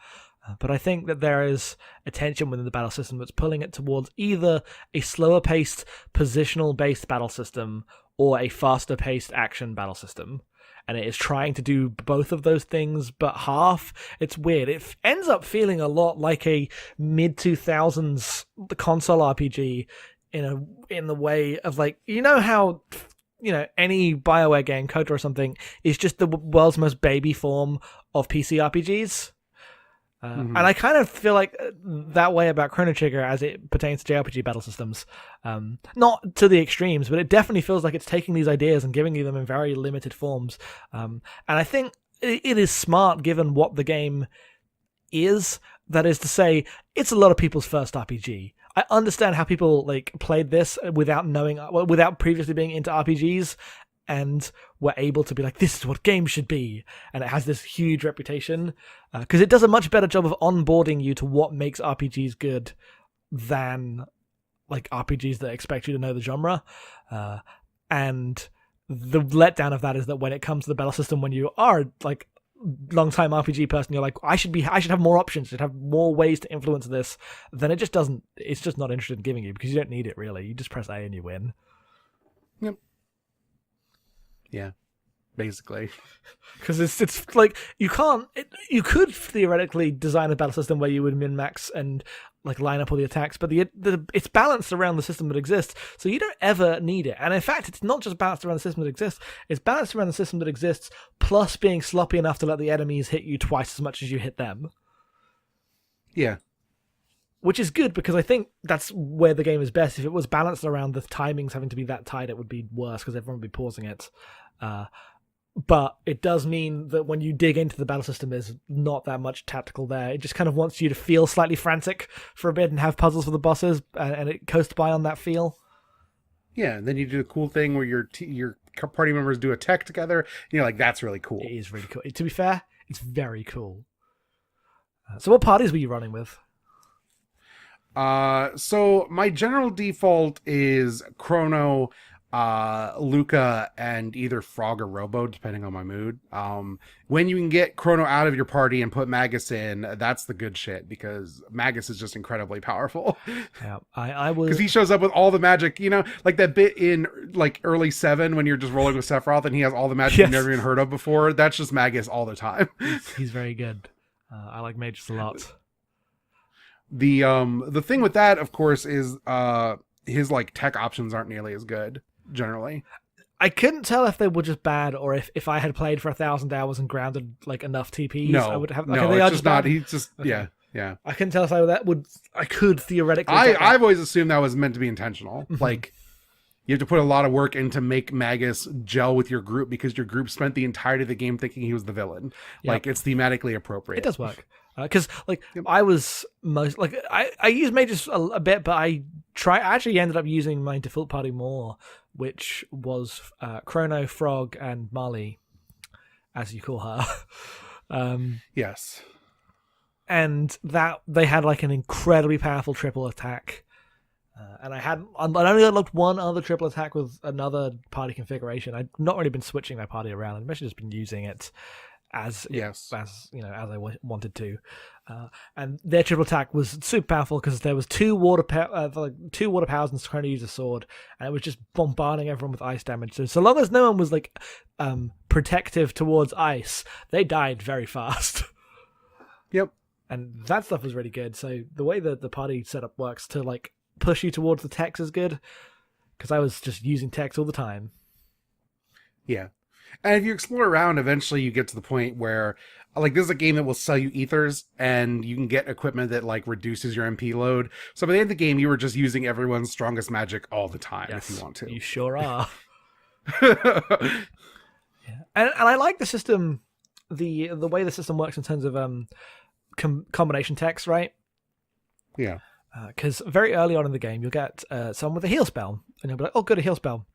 But I think that there is a tension within the battle system that's pulling it towards either a slower-paced, positional-based battle system or a faster-paced action battle system. and it is trying to do both of those things, but half. It's weird. It ends up feeling a lot like a mid-2000s console RPG in the way of, like, you know how, you know, any BioWare game, KOTOR or something, is just the world's most baby form of PC RPGs. And I kind of feel like that way about Chrono Trigger as it pertains to JRPG battle systems. Not to the extremes, but it definitely feels like it's taking these ideas and giving you them in very limited forms. And I think it is smart given what the game is. That is to say, it's a lot of people's first RPG. I understand how people like played this without previously being into RPGs, and were able to be like, this is what games should be. And it has this huge reputation because it does a much better job of onboarding you to what makes RPGs good than like RPGs that expect you to know the genre. And the letdown of that is that when it comes to the battle system, when you are like long-time RPG person, you're like, I should have more options, should have more ways to influence this, then it's just not interested in giving you, because you don't need it really. You just press A and you win. Yep. Yeah, basically. Because it's like you could theoretically design a battle system where you would min-max and like line up all the attacks, but it's balanced around the system that exists, so you don't ever need it. And in fact, it's not just balanced around the system that exists, it's balanced around the system that exists, plus being sloppy enough to let the enemies hit you twice as much as you hit them. Yeah. Which is good, because I think that's where the game is best. If it was balanced around the timings having to be that tight, it would be worse, because everyone would be pausing it. But it does mean that when you dig into the battle system, there's not that much tactical there. It just kind of wants you to feel slightly frantic for a bit and have puzzles for the bosses, and it coasts by on that feel. Yeah, and then you do a cool thing where your party members do a tech together. You know, like, that's really cool. It is really cool. To be fair, it's very cool. So what parties were you running with? So my general default is Chrono, Luca, and either Frog or Robo, depending on my mood. When you can get Chrono out of your party and put Magus in, that's the good shit, because Magus is just incredibly powerful. Yeah, I was, because he shows up with all the magic, you know, like that bit in like early 7 when you're just rolling with Sephiroth and he has all the magic you've never even heard of before. That's just Magus all the time. He's very good. I like Magus a lot. The thing with that, of course, is his like tech options aren't nearly as good generally. I couldn't tell if they were just bad, or if I had played for 1,000 hours and grounded like enough TPs. No, I would have. Okay, no, they it's are just bad. not. He's just yeah. I couldn't tell if I could theoretically. I've always assumed that was meant to be intentional. Like, you have to put a lot of work in to make Magus gel with your group, because your group spent the entirety of the game thinking he was the villain. Yep. Like, it's thematically appropriate. It does work. Because I was most like I used Magus a bit, but I actually ended up using my default party more, which was Chrono, Frog, and Marley, as you call her. Yes, and that they had like an incredibly powerful triple attack, and I only unlocked one other triple attack with another party configuration. I'd not really been switching my party around. I'd mostly just been using it as I wanted to, and their triple attack was super powerful because there was two water powers, and trying to use a sword, and it was just bombarding everyone with ice damage. So long as no one was like protective towards ice, they died very fast. Yep. And that stuff was really good. So the way that the party setup works to like push you towards the techs is good, because I was just using techs all the time. Yeah. And if you explore around, eventually you get to the point where, like, this is a game that will sell you ethers, and you can get equipment that, like, reduces your MP load. So by the end of the game, you were just using everyone's strongest magic all the time, if you want to. You sure are. Yeah. And I like the system, the way the system works in terms of combination techs, right? Yeah. Because very early on in the game, you'll get someone with a heal spell, and you'll be like, oh, good, a heal spell.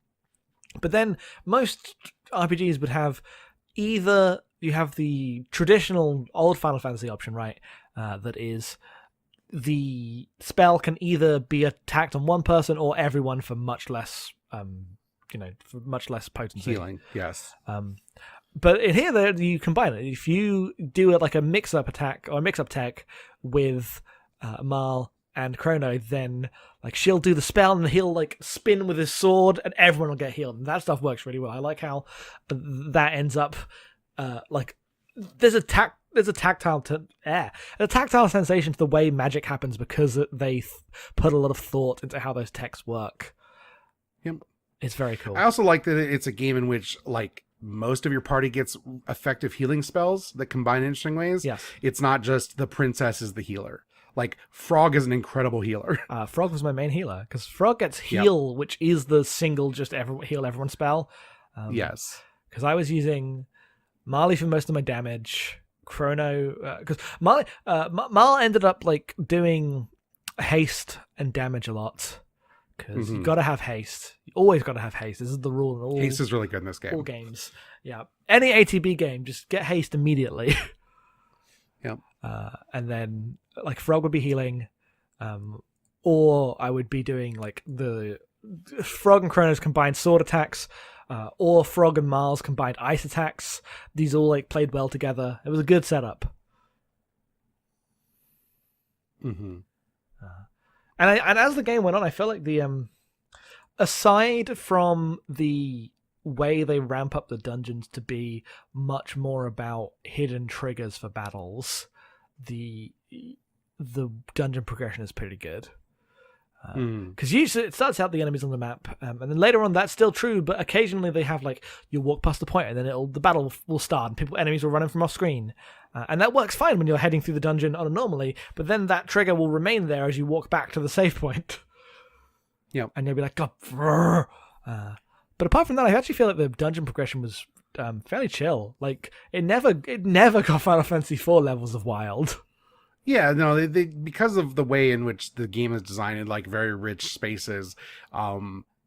But then most RPGs would have either you have the traditional old Final Fantasy option, right? That is, the spell can either be attacked on one person or everyone for much less, for much less potency. Healing, yes. But in here, you combine it. If you do it like a mix-up attack or a mix-up tech with Mal and Chrono, then like she'll do the spell and he'll like spin with his sword and everyone will get healed. And that stuff works really well. I like how that ends up like there's a tactile sensation to the way magic happens because they put a lot of thought into how those texts work. Yep. It's very cool. I also like that it's a game in which like most of your party gets effective healing spells that combine in interesting ways. Yes. It's not just the princess is the healer. Like Frog is an incredible healer. Frog was my main healer because Frog gets heal, which is the single just heal everyone spell. Yes. Because I was using Marley for most of my damage. Chrono, because Marl ended up like doing haste and damage a lot. Because you got to have haste. You always got to have haste. This is the rule in all. Haste is really good in this game. All games. Yeah. Any ATB game, just get haste immediately. Yep. And then, like, Frog would be healing, or I would be doing, like, the Frog and Chrono's combined sword attacks, or Frog and Marl's combined ice attacks. These all, like, played well together. It was a good setup. Mm-hmm. And as the game went on, I felt like the aside from the way they ramp up the dungeons to be much more about hidden triggers for battles, the dungeon progression is pretty good. Because usually it starts out the enemies on the map, and then later on that's still true, but occasionally they have like you'll walk past the point and then the battle will start and enemies will run in from off screen, and that works fine when you're heading through the dungeon normally, but then that trigger will remain there as you walk back to the save point. Yep. And you'll be like, God. But apart from that, I actually feel like the dungeon progression was fairly chill. Like it never got Final Fantasy IV levels of wild. Yeah, no, they because of the way in which the game is designed in like very rich spaces,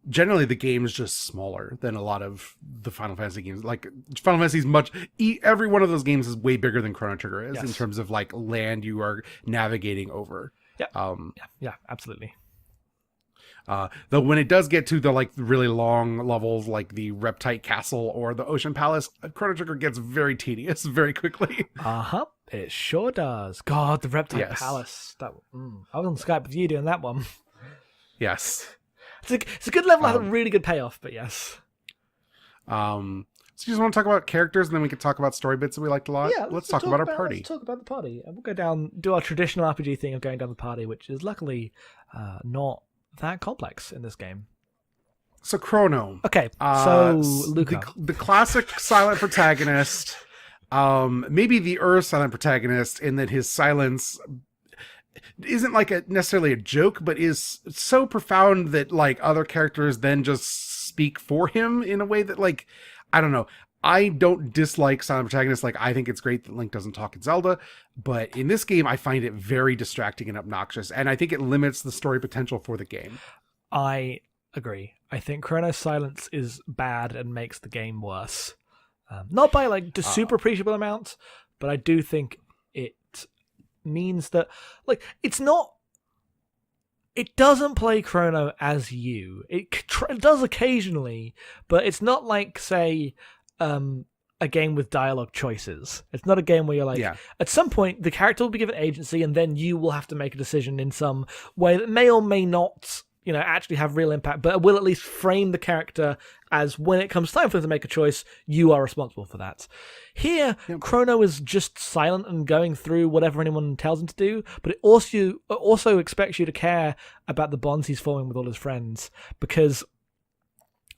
generally the game is just smaller than a lot of the Final Fantasy games. Like Final Fantasy is every one of those games is way bigger than Chrono Trigger is in terms of like land you are navigating over. Yeah. Yeah, absolutely. Though when it does get to the like really long levels, like the Reptite Castle or the Ocean Palace, Chrono Trigger gets very tedious very quickly. It sure does. God, the Reptite Palace. I was on Skype with you doing that one. Yes. It's a good level. Had a really good payoff, but yes. So you just want to talk about characters, and then we can talk about story bits that we liked a lot. Yeah, let's talk about our party. Let's talk about the party, and we'll go down, do our traditional RPG thing of going down the party, which is luckily not that complex in this game. So Chrono. Okay, so Luca, the classic silent protagonist. Maybe the silent protagonist, in that his silence isn't like necessarily a joke, but is so profound that like other characters then just speak for him in a way that like, I don't know. I don't dislike silent protagonists. Like, I think it's great that Link doesn't talk in Zelda, but in this game, I find it very distracting and obnoxious, and I think it limits the story potential for the game. I agree. I think Chrono's silence is bad and makes the game worse. Not by like the super appreciable amount, but I do think it means that like it doesn't play Chrono as you. It does occasionally, but it's not like say a game with dialogue choices. It's not a game where you're like at some point the character will be given agency and then you will have to make a decision in some way that may or may not actually have real impact, but it will at least frame the character as when it comes time for them to make a choice, you are responsible for that. Here, Chrono is just silent and going through whatever anyone tells him to do, but it also expects you to care about the bonds he's forming with all his friends, because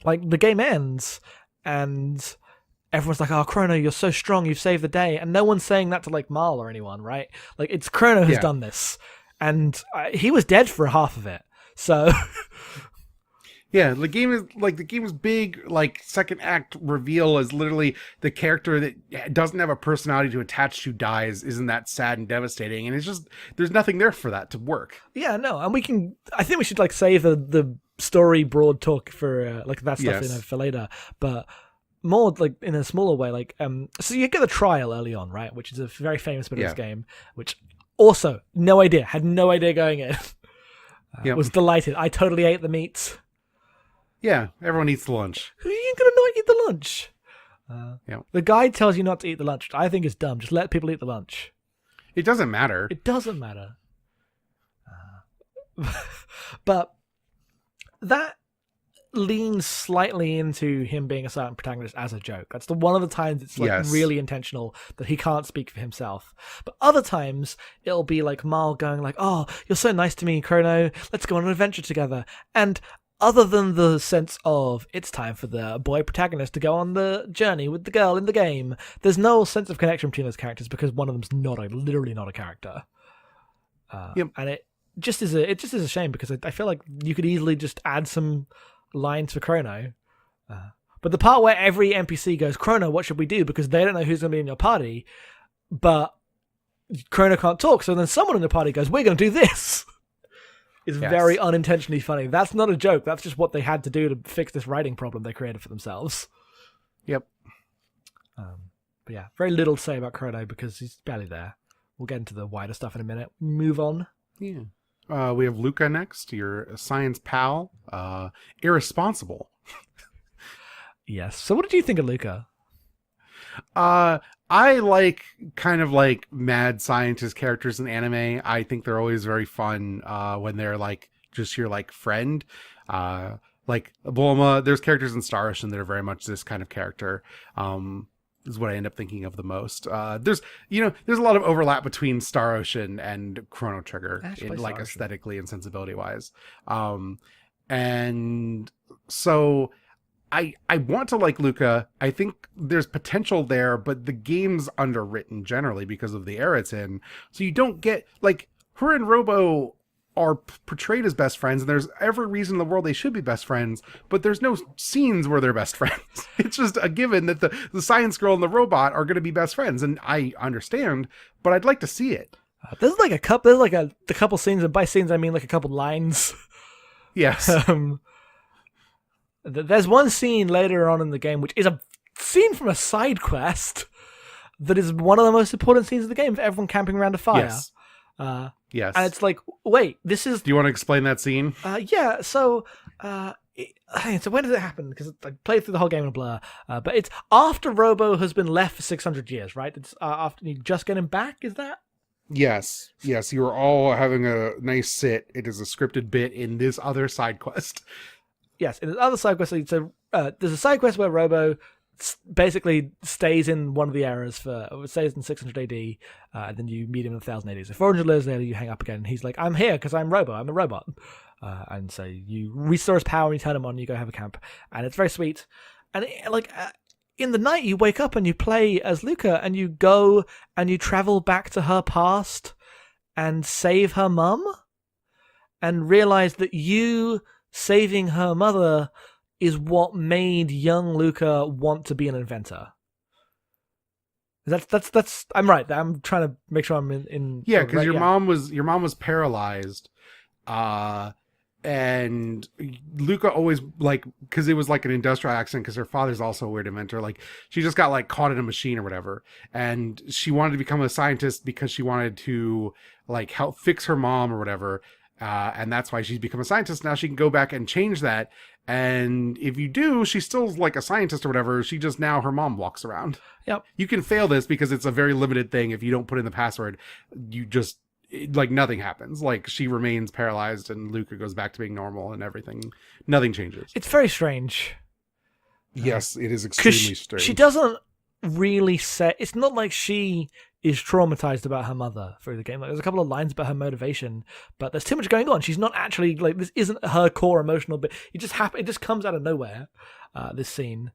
like the game ends and everyone's like, oh, Chrono, you're so strong, you've saved the day, and no one's saying that to like Marl or anyone, right? Like it's Chrono who's done this, and he was dead for half of it. So, the game's big, like second act reveal is literally the character that doesn't have a personality to attach to dies. Isn't that sad and devastating? And it's just, there's nothing there for that to work. Yeah, no, and I think we should like save the story broad talk for like that stuff for later, but more like in a smaller way, like so you get the trial early on, right? Which is a very famous bit of this game, which also had no idea going in. Was delighted. I totally ate the meats. Yeah, everyone eats the lunch. Who are you gonna not eat the lunch? The guide tells you not to eat the lunch, which I think is dumb. Just let people eat the lunch. It doesn't matter. It doesn't matter. But that leans slightly into him being a silent protagonist as a joke. That's one of the times it's like really intentional that he can't speak for himself. But other times it'll be like Marl going like, "Oh, you're so nice to me, Chrono. Let's go on an adventure together." And other than the sense of it's time for the boy protagonist to go on the journey with the girl in the game, there's no sense of connection between those characters because one of them's literally not a character. And it just is a shame because I feel like you could easily just add some lines for Chrono. But the part where every NPC goes, "Chrono, what should we do?" because they don't know who's going to be in your party, but Chrono can't talk, so then someone in the party goes, "We're going to do this." It's very unintentionally funny. That's not a joke. That's just what they had to do to fix this writing problem they created for themselves. Yep. But yeah, very little to say about Chrono because he's barely there. We'll get into the wider stuff in a minute. Move on. Yeah. We have Luca next, your science pal. Irresponsible. Yes. So what did you think of Luca? I like kind of like mad scientist characters in anime. I think they're always very fun when they're like just your like friend. Like Bulma, there's characters in Star Ocean that are very much this kind of character. Is what I end up thinking of the most. There's a lot of overlap between Star Ocean and Chrono Trigger in like aesthetically and sensibility wise. And so I want to like Luca. I think there's potential there, but the game's underwritten generally because of the era it's in. So you don't get like her and Robo are portrayed as best friends, and there's every reason in the world they should be best friends, but there's no scenes where they're best friends. It's just a given that the science girl and the robot are going to be best friends, and I understand, but I'd like to see it. There's like a couple scenes, and by scenes I mean like a couple lines. Yes. There's one scene later on in the game which is a scene from a side quest that is one of the most important scenes of the game for everyone camping around a fire. Yes. Yes. And it's like, wait, this is... Do you want to explain that scene? Yeah, so... so when did it happen? Because I played through the whole game in a blur. But it's after Robo has been left for 600 years, right? It's after you just get him back, is that? Yes. Yes, you were all having a nice sit. It is a scripted bit in this other side quest. Yes, in the other side quest, so there's a side quest where Robo basically stays in one of the eras stays in 600 AD, and then you meet him in 1000 AD. So 400 years later, you hang up again, and he's like, "I'm here because I'm Robo. I'm a robot." And so you restore his power, and you turn him on, and you go have a camp, and it's very sweet. And in the night, you wake up and you play as Luca, and you go and you travel back to her past and save her mum, and realize that you saving her mother is what made young Luca want to be an inventor. That's I'm right. I'm trying to make sure I'm in yeah, because your mom was paralyzed, and Luca always like, because it was like an industrial accident, because her father's also a weird inventor. Like she just got like caught in a machine or whatever, and she wanted to become a scientist because she wanted to like help fix her mom or whatever. And that's why she's become a scientist. Now she can go back and change that. And if you do, she's still like a scientist or whatever. She just now her mom walks around. Yep. You can fail this because it's a very limited thing. If you don't put in the password, you just like nothing happens. Like she remains paralyzed and Luca goes back to being normal and everything. Nothing changes. It's very strange. Yes, it is extremely strange. She doesn't really say. It's not like she is traumatized about her mother through the game. Like, there's a couple of lines about her motivation, but there's too much going on. She's not actually like, this isn't her core emotional bit. It just comes out of nowhere. This scene,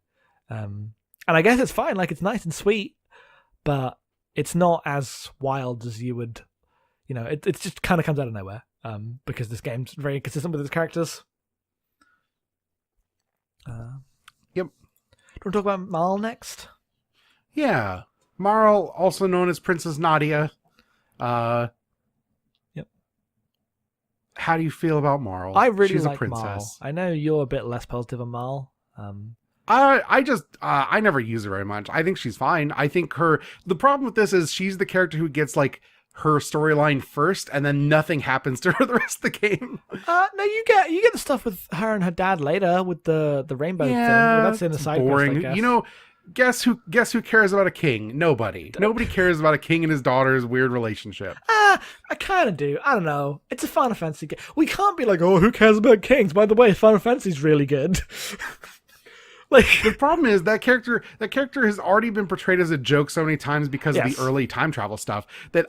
and I guess it's fine. Like it's nice and sweet, but it's not as wild as you would. It just kind of comes out of nowhere. Because this game's very consistent with its characters. Yep. Do you want to talk about Marl next? Yeah. Marl, also known as Princess Nadia. Yep. How do you feel about Marl? I really She's like a princess. Marl. I know you're a bit less positive on Marl. I never use her very much. I think she's fine. I think the problem with this is she's the character who gets like her storyline first, and then nothing happens to her the rest of the game. No, you get the stuff with her and her dad later with the rainbow thing. Well, that's in the side boring. quest, I guess. Guess who cares about a king? Nobody cares about a king and his daughter's weird relationship. I kind of do. I don't know. It's a Final Fantasy game. We can't be like, oh, who cares about kings? By the way, Final Fantasy's really good. Like, the problem is that character has already been portrayed as a joke so many times because of the early time travel stuff that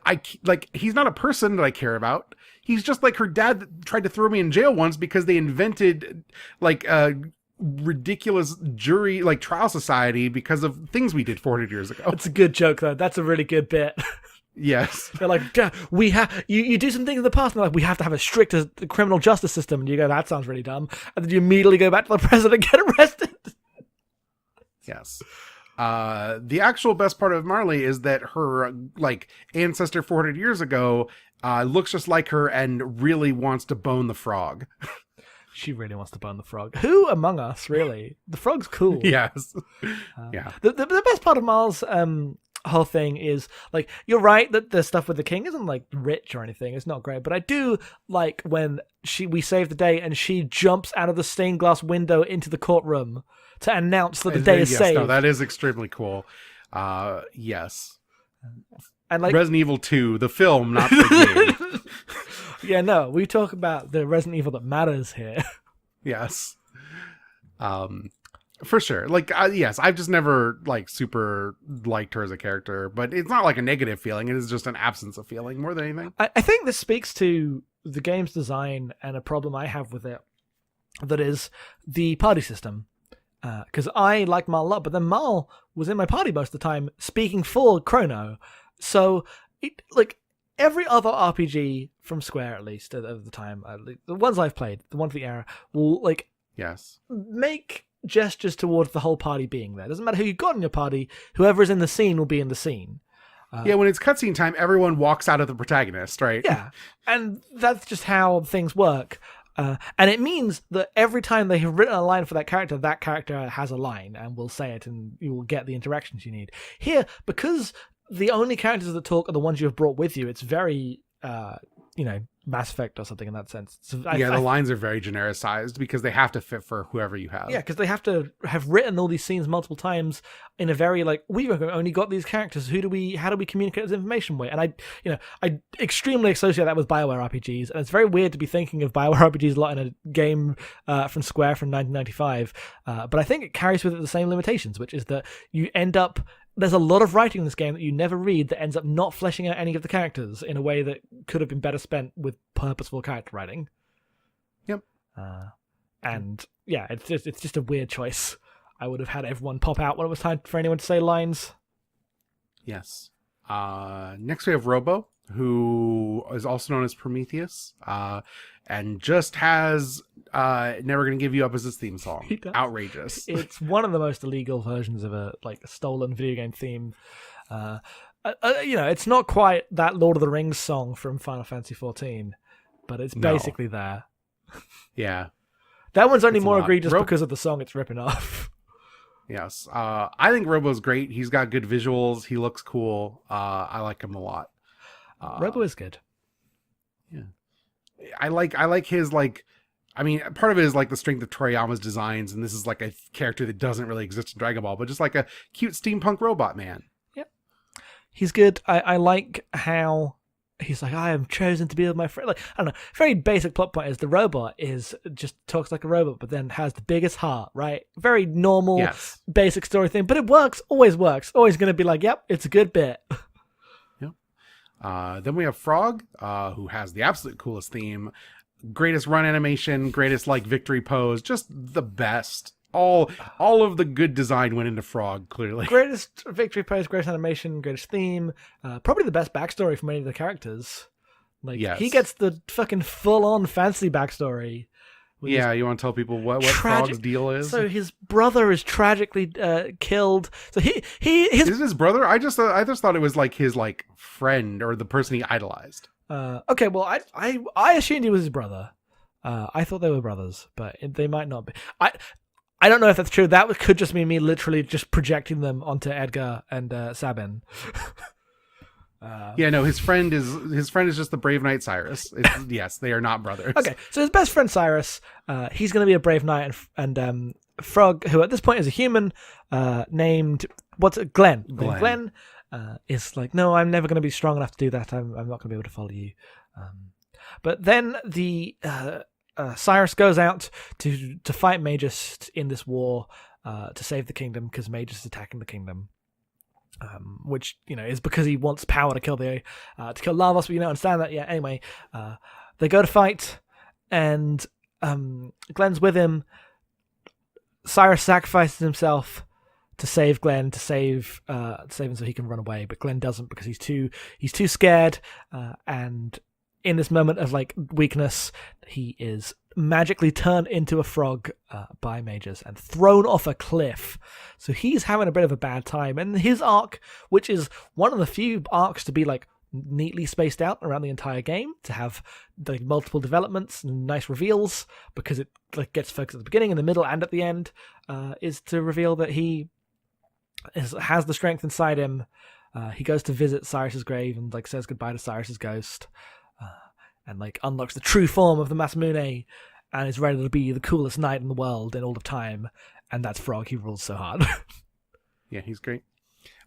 he's not a person that I care about. He's just like her dad that tried to throw me in jail once because they invented like a ridiculous jury like trial society because of things we did 400 years ago. It's a good joke though. That's a really good bit. Yes. They're like, we have you do some things in the past and they're like, we have to have a strict criminal justice system, and you go, that sounds really dumb, and then you immediately go back to the president and get arrested. Yes. The actual best part of Marley is that her like ancestor 400 years ago looks just like her and really wants to bone the frog. She really wants to bone the frog. Who among us, really? The frog's cool. Yes. Yeah. The best part of Marl's whole thing is, like, you're right that the stuff with the king isn't like rich or anything. It's not great, but I do like when we save the day and she jumps out of the stained glass window into the courtroom to announce that the day is saved. No, that is extremely cool. Yes. And like Resident Evil 2, the film, not the game. Yeah, no, we talk about the Resident Evil that matters here. Yes. For sure. Like, yes, I've just never like super liked her as a character, but it's not like a negative feeling. It is just an absence of feeling more than anything. I think this speaks to the game's design and a problem I have with it. That is the party system. Because I like Marl a lot, but then Marl was in my party most of the time, speaking for Chrono. So, like, every other RPG from Square, at least, at the time, the ones I've played, the ones of the era, will, like, make gestures towards the whole party being there. Doesn't matter who you got in your party, whoever is in the scene will be in the scene. When it's cutscene time, everyone walks out of the protagonist, right? Yeah, and that's just how things work. And it means that every time they have written a line for that character has a line and will say it, and you will get the interactions you need. Here, because the only characters that talk are the ones you have brought with you, it's very, Mass Effect or something in that sense. The lines are very genericized because they have to fit for whoever you have. Yeah, because they have to have written all these scenes multiple times in a very, like, we've only got these characters. How do we communicate this information with? And I extremely associate that with BioWare RPGs, and it's very weird to be thinking of BioWare RPGs a lot in a game from Square from 1995. But I think it carries with it the same limitations, which is that you end up. There's a lot of writing in this game that you never read that ends up not fleshing out any of the characters in a way that could have been better spent with purposeful character writing. Yep. And yeah, it's just a weird choice. I would have had everyone pop out when it was time for anyone to say lines. Yes. Next we have Robo, who is also known as Prometheus, and just has Never Gonna Give You Up as his theme song. Outrageous. It's one of the most illegal versions of a stolen video game theme. It's not quite that Lord of the Rings song from Final Fantasy XIV, but it's basically there. Yeah. That one's only more egregious because of the song it's ripping off. Yes. I think Robo's great. He's got good visuals. He looks cool. I like him a lot. Robo is good. Yeah. I like his, like, I mean, part of it is like the strength of Toriyama's designs, and this is like a character that doesn't really exist in Dragon Ball, but just like a cute steampunk robot man. Yep. He's good. I like how he's like, I am chosen to be with my friend. Like, I don't know. Very basic plot point is the robot just talks like a robot, but then has the biggest heart, right? Very normal, basic story thing, but it works. Always works. Always going to be like, yep, it's a good bit. Then we have Frog, who has the absolute coolest theme, greatest run animation, greatest like victory pose, just the best. All of the good design went into Frog, clearly. Greatest victory pose, greatest animation, greatest theme, probably the best backstory from any of the characters. Like, he gets the fucking full-on fancy backstory. Yeah, you want to tell people what Frog's deal is? So his brother is tragically killed. So is it his brother? I just thought it was like his like friend or the person he idolized. Okay, well I assumed he was his brother. I thought they were brothers, but they might not be. I don't know if that's true. That could just mean me literally just projecting them onto Edgar and Sabin. His friend is just the brave knight Cyrus. Yes, they are not brothers. Okay, so his best friend Cyrus, he's going to be a brave knight, and frog, who at this point is a human, named Glenn. Glenn is like, no, I'm never going to be strong enough to do that. I'm not going to be able to follow you. But then the Cyrus goes out to fight Magus in this war to save the kingdom, because Magus is attacking the kingdom. Which is because he wants power to kill Lavos, but you don't understand that yet. Anyway, they go to fight, and Glenn's with him. Cyrus sacrifices himself to save Glenn, to save him so he can run away, but Glenn doesn't because he's too scared. And in this moment of weakness, he is magically turned into a frog by Magus and thrown off a cliff. So he's having a bit of a bad time, and his arc, which is one of the few arcs to be neatly spaced out around the entire game, to have multiple developments and nice reveals, because it gets focused at the beginning, in the middle, and at the end, is to reveal that he has the strength inside him. He goes to visit Cyrus's grave and says goodbye to Cyrus's ghost, and unlocks the true form of the Masamune, and is ready to be the coolest knight in the world in all of time. And that's Frog. He rules so hard. Yeah, he's great.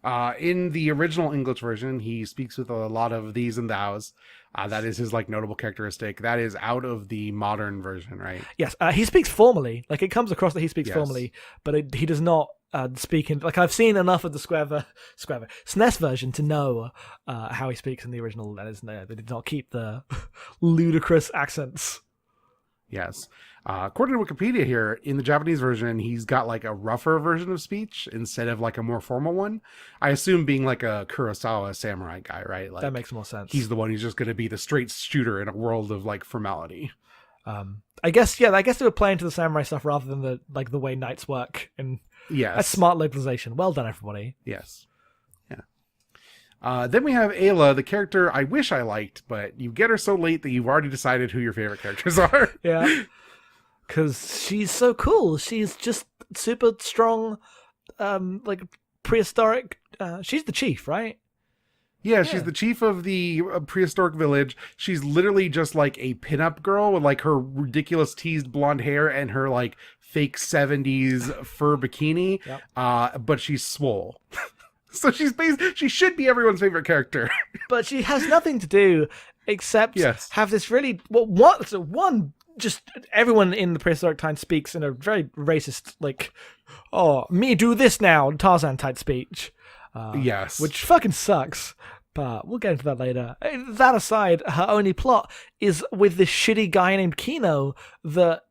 In the original English version, he speaks with a lot of these and thous. That is his notable characteristic. That is out of the modern version, right? Yes, he speaks formally. It comes across that he speaks formally, but he does not speak in. I've seen enough of the SNES version to know how he speaks in the original. That is, they did not keep the ludicrous accents. Yes. According to Wikipedia here, in the Japanese version, he's got a rougher version of speech instead of a more formal one. I assume being a Kurosawa samurai guy, right? That makes more sense. He's the one who's just going to be the straight shooter in a world of formality. I guess they were playing to the samurai stuff rather than the way knights work. And yes, a smart localization. Well done, everybody. Yes. Then we have Ayla, the character I wish I liked, but you get her so late that you've already decided who your favorite characters are. Yeah. Because she's so cool. She's just super strong, prehistoric. She's the chief, right? Yeah, she's the chief of the prehistoric village. She's literally just a pinup girl with her ridiculous teased blonde hair and her fake 70s fur bikini. Yep. But she's swole. So she should be everyone's favorite character. But she has nothing to do except have this really just everyone in the prehistoric time speaks in a very racist me do this now, Tarzan type speech. Yes. Which fucking sucks. But we'll get into that later. That aside, her only plot is with this shitty guy named Kino that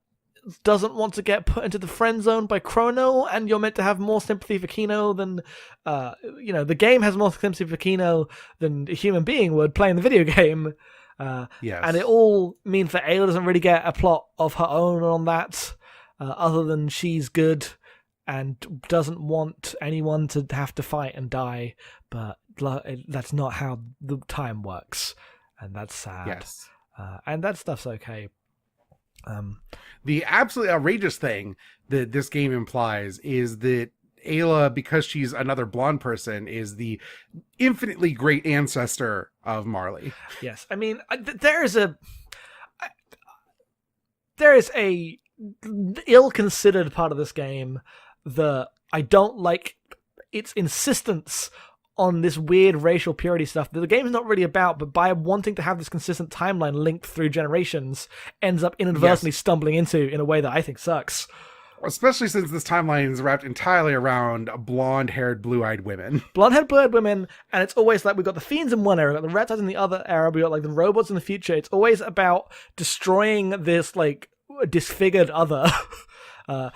doesn't want to get put into the friend zone by Chrono, and you're meant to have more sympathy for Kino than the game has more sympathy for Kino than a human being would playing the video game. Yes. And it all means that Ayla doesn't really get a plot of her own on that, other than she's good and doesn't want anyone to have to fight and die, but that's not how the time works, and that's sad. Yes. And that stuff's okay. The absolutely outrageous thing that this game implies is that Ayla, because she's another blonde person, is the infinitely great ancestor of Marley. Yes, I mean there is a ill-considered part of this game that I don't like. Its insistence on this weird racial purity stuff that the game is not really about, but by wanting to have this consistent timeline linked through generations, ends up inadvertently stumbling into in a way that I think sucks. Especially since this timeline is wrapped entirely around blonde-haired, blue-eyed women. Blonde-haired, blue-eyed women, and it's always we've got the fiends in one era, we've got the reptiles in the other era, we've got the robots in the future. It's always about destroying this disfigured other. To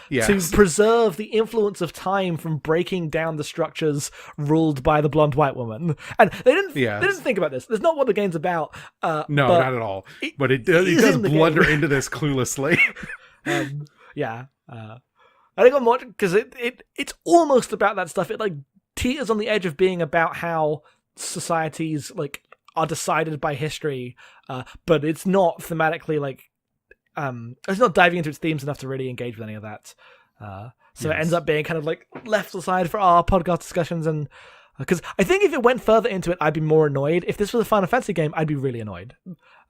preserve the influence of time from breaking down the structures ruled by the blonde white woman. And they didn't think about this. That's not what the game's about. No, not at all. But it does blunder into this cluelessly. I think I'm watching because it's almost about that stuff. It teeters on the edge of being about how societies are decided by history, but it's not thematically it's not diving into its themes enough to really engage with any of that. So it ends up being kind of left aside for our podcast discussions, and because I think if it went further into it, I'd be more annoyed. If this was a Final Fantasy game, I'd be really annoyed.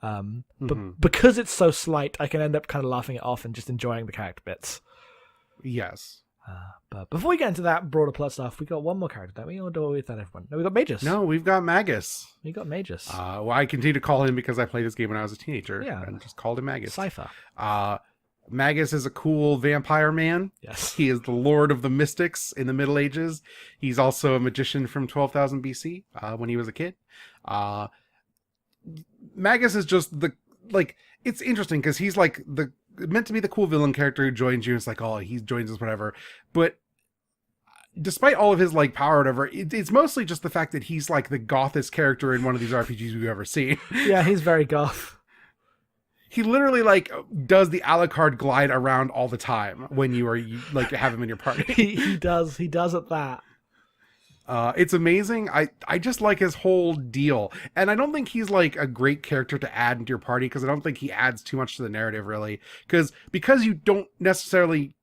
But because it's so slight, I can end up kind of laughing it off and just enjoying the character bits. Yes. But before we get into that broader plot stuff, we got one more character, don't we? Or do we with that everyone? No, we got Magus. No, we've got Magus. We got Magus. Well, I continue to call him because I played this game when I was a teenager. Yeah. And just called him Magus. Cypher. Magus is a cool vampire man. Yes. He is the lord of the mystics in the Middle Ages. He's also a magician from 12,000 BC when he was a kid. Magus is just it's interesting because he's like meant to be the cool villain character who joins you. It's like, oh, he joins us, whatever. But despite all of his like power or whatever, it's mostly just the fact that he's like the gothest character in one of these RPGs we've ever seen. Yeah, he's very goth. He literally like does the Alucard glide around all the time when you have him in your party. he does at that. It's amazing. I just like his whole deal. And I don't think he's like a great character to add into your party because I don't think he adds too much to the narrative really. Because you don't necessarily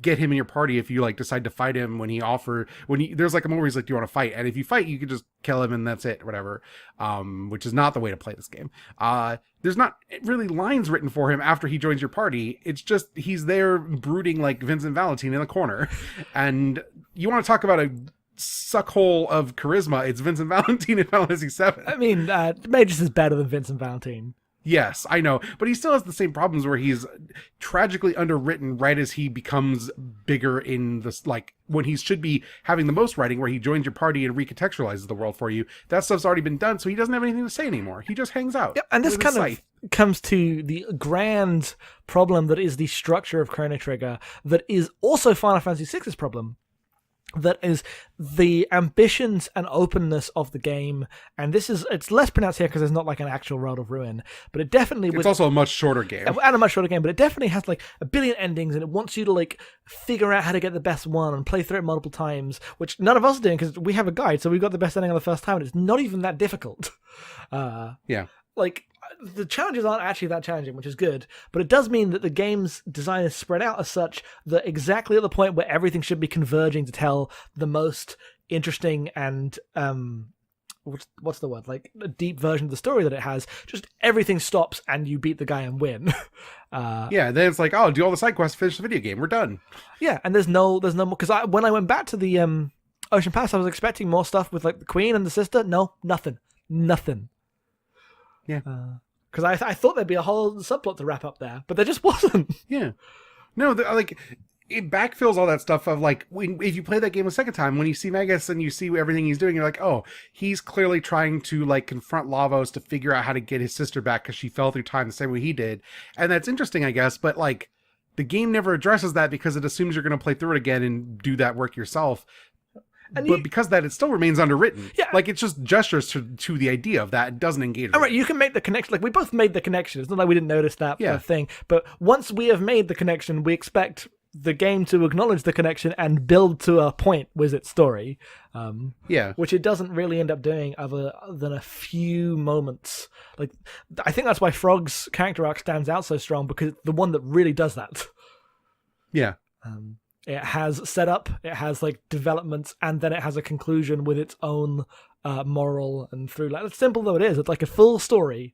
get him in your party if you like decide to fight him there's like a moment where he's like, do you want to fight? And if you fight, you can just kill him and that's it, whatever. Which is not the way to play this game. There's not really lines written for him after he joins your party. It's just he's there brooding like Vincent Valentine in the corner. And you want to talk about a suckhole of charisma, it's Vincent Valentine in Phantasy 7. I mean, Magus is better than Vincent Valentine. Yes, I know, but he still has the same problems where he's tragically underwritten right as he becomes bigger in this, like when he should be having the most writing, where he joins your party and recontextualizes the world for you. That stuff's already been done, so he doesn't have anything to say anymore. He just hangs out. Yeah, and this kind of comes to the grand problem that is the structure of Chrono Trigger, that is also Final Fantasy VI's problem. That is the ambitions and openness of the game, and it's less pronounced here because there's not like an actual World of Ruin, but it definitely it's also a much shorter game and a much shorter game, but it definitely has like a billion endings, and it wants you to like figure out how to get the best one and play through it multiple times, which none of us are doing because we have a guide, so we got the best ending on the first time, and it's not even that difficult. Like the challenges aren't actually that challenging, which is good, but it does mean that the game's design is spread out as such that exactly at the point where everything should be converging to tell the most interesting and what's the word, like a deep version of the story that it has, just everything stops and you beat the guy and win. Then it's like, oh, do all the side quests, finish the video game, we're done. Yeah, and there's no more, because when I went back to the Ocean Pass, I was expecting more stuff with like the Queen and the sister. No, nothing. Yeah. Because I thought there'd be a whole subplot to wrap up there, but there just wasn't. Yeah. No, like, it backfills all that stuff of, like, if you play that game a second time, when you see Magus and you see everything he's doing, you're like, oh, he's clearly trying to, like, confront Lavos to figure out how to get his sister back because she fell through time the same way he did. And that's interesting, I guess, but, like, the game never addresses that because it assumes you're going to play through it again and do that work yourself. But because that, it still remains underwritten. Yeah. Like, it's just gestures to the idea of that. It doesn't engage with it. You can make the connection. Like, we both made the connection. It's not like we didn't notice that thing. But once we have made the connection, we expect the game to acknowledge the connection and build to a point with its story. Which it doesn't really end up doing other than a few moments. Like, I think that's why Frog's character arc stands out so strong, because it's the one that really does that. Yeah. It has setup, it has like developments, and then it has a conclusion with its own moral and through. Like, as simple though it is, it's like a full story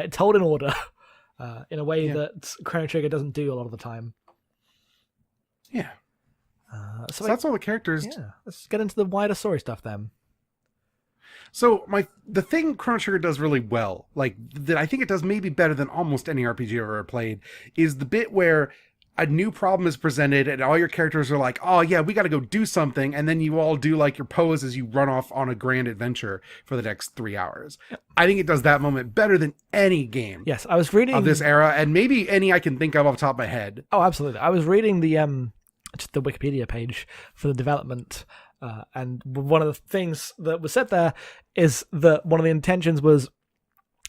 told in order in a way that Chrono Trigger doesn't do a lot of the time. Yeah. So that's all the characters. Yeah. Let's get into the wider story stuff then. So the thing Chrono Trigger does really well, like that I think it does maybe better than almost any RPG I've ever played, is the bit where a new problem is presented and all your characters are like, oh yeah, we got to go do something. And then you all do like your pose as you run off on a grand adventure for the next 3 hours. I think it does that moment better than any game. Yes. I was reading of this era, and maybe any I can think of off the top of my head. Oh, absolutely. I was reading the Wikipedia page for the development. And one of the things that was said there is that one of the intentions was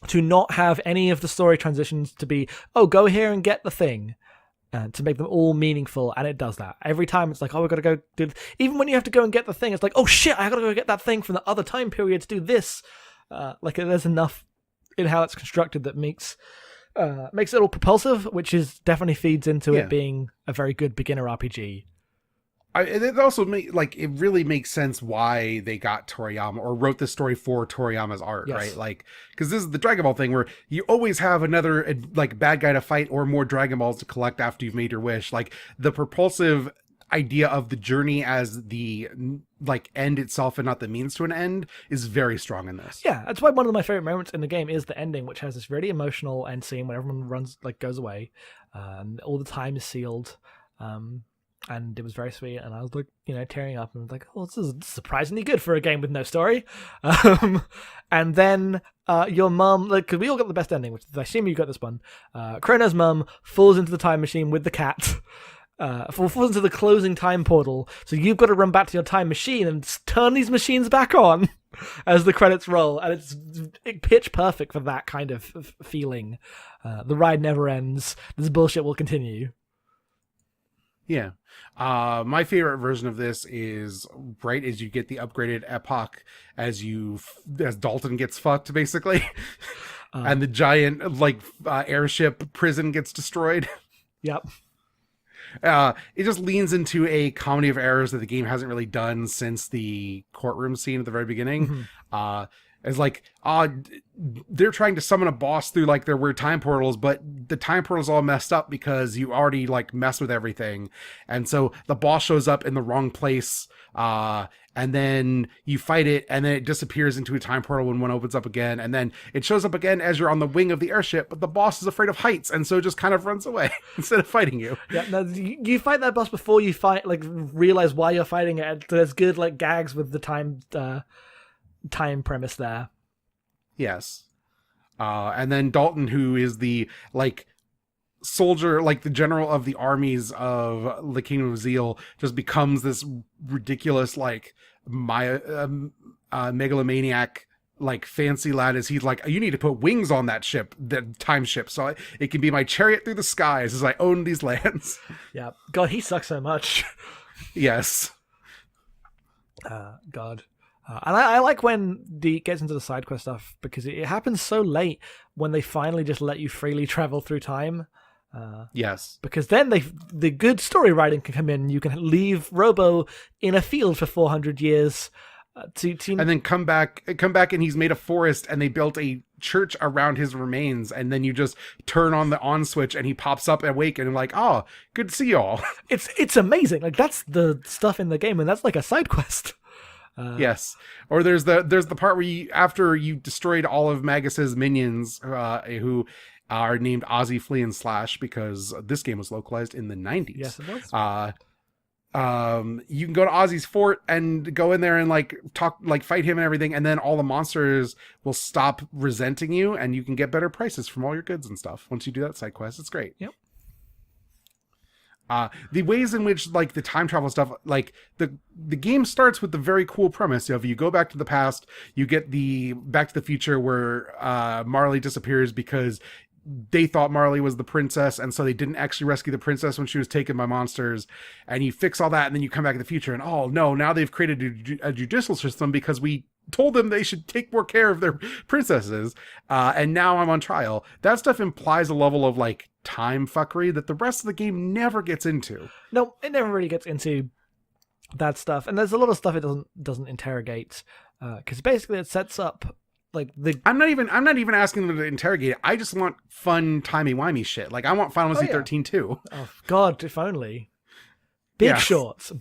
to not have any of the story transitions to be, oh, go here and get the thing. To make them all meaningful, and it does that. Every time it's like, oh, we've got to go do this. Even when you have to go and get the thing, it's like, oh shit, I got to go get that thing from the other time period to do this. Like, there's enough in how it's constructed that makes it all propulsive, which is definitely feeds into it being a very good beginner RPG. It also it really makes sense why they got Toriyama or wrote this story for Toriyama's art, right? Like, because this is the Dragon Ball thing where you always have another like bad guy to fight or more Dragon Balls to collect after you've made your wish. Like, the propulsive idea of the journey as the like end itself and not the means to an end is very strong in this. Yeah, that's why one of my favorite moments in the game is the ending, which has this really emotional end scene where everyone goes away, and all the time is sealed. And it was very sweet, and I was like, tearing up, and like, oh, this is surprisingly good for a game with no story. And then your mum, like, because we all got the best ending, which I assume you got this one. Chrono's mum falls into the time machine with the cat. Falls into the closing time portal, so you've got to run back to your time machine and turn these machines back on as the credits roll, and it's pitch perfect for that kind of feeling. The ride never ends. This bullshit will continue. Yeah. My favorite version of this is right as you get the upgraded epoch as Dalton gets fucked, basically. And the giant airship prison gets destroyed. Yep. It just leans into a comedy of errors that the game hasn't really done since the courtroom scene at the very beginning. Mm-hmm. It's like, they're trying to summon a boss through like their weird time portals, but the time portal's all messed up because you already like messed with everything. And so the boss shows up in the wrong place, and then you fight it, and then it disappears into a time portal when one opens up again, and then it shows up again as you're on the wing of the airship, but the boss is afraid of heights, and so just kind of runs away instead of fighting you. Yeah, no, you fight that boss before you realize why you're fighting it. There's good like gags with the time premise there. Yes. And then Dalton, who is the like soldier, like the general of the armies of the Kingdom of Zeal, just becomes this ridiculous like megalomaniac like fancy lad, as he's like, you need to put wings on that ship, that time ship, so it can be my chariot through the skies as I own these lands. Yeah, God, he sucks so much. Yes. God. And I like when it gets into the side quest stuff, because it happens so late when they finally just let you freely travel through time. Yes. Because then the good story writing can come in. You can leave Robo in a field for 400 years. And then come back and he's made a forest, and they built a church around his remains, and then you just turn on the on switch and he pops up awake, and I'm like, oh, good to see y'all. It's amazing. Like, that's the stuff in the game, and that's like a side quest. Yes. Or there's the part where after you destroyed all of Magus's minions, who are named Ozzy, Flea, and Slash, because this game was localized in the 90s. Yes, it was. You can go to Ozzy's fort and go in there and fight him and everything, and then all the monsters will stop resenting you, and you can get better prices from all your goods and stuff once you do that side quest. It's great. Yep. The ways in which like the time travel stuff, like the game starts with the very cool premise of you go back to the past, you get the Back to the Future where Marley disappears because they thought Marley was the princess, and so they didn't actually rescue the princess when she was taken by monsters, and you fix all that, and then you come back to the future, and oh no, now they've created a judicial system because we told them they should take more care of their princesses, and now I'm on trial. That stuff implies a level of like time fuckery that the rest of the game never gets into. No, it never really gets into that stuff, and there's a lot of stuff it doesn't interrogate, because basically it sets up like I'm not even asking them to interrogate it. I just want fun timey-wimey shit. Like, I want Final Fantasy 13 too. Oh God, if only. Big shorts.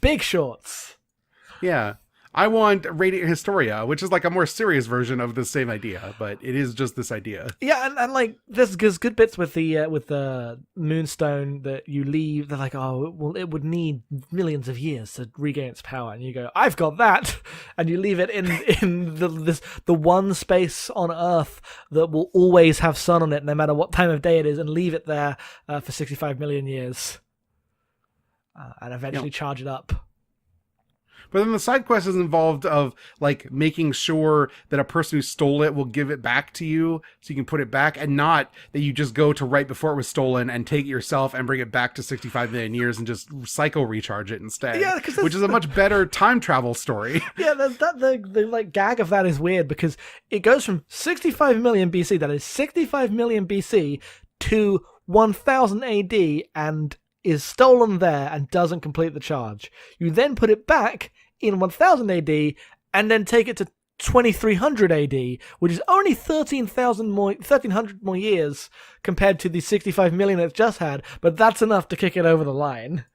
Yeah. I want Radiant Historia, which is like a more serious version of the same idea, but it is just this idea. Yeah, and like there's good bits with the Moonstone that you leave. They're like, oh, well, it would need millions of years to regain its power, and you go, I've got that, and you leave it in the one space on Earth that will always have sun on it, no matter what time of day it is, and leave it there for 65 million years, and eventually charge it up. But then the side quest is involved of like making sure that a person who stole it will give it back to you so you can put it back, and not that you just go to right before it was stolen and take it yourself and bring it back to 65 million years and just cycle recharge it instead. Yeah, which is a much better time travel story. Yeah, the like gag of that is weird because it goes from 65 million BC, that is 65 million BC, to 1000 AD and is stolen there and doesn't complete the charge. You then put it back in 1000 AD and then take it to 2300 AD, which is only 1300 more years compared to the 65 million it's just had, but that's enough to kick it over the line.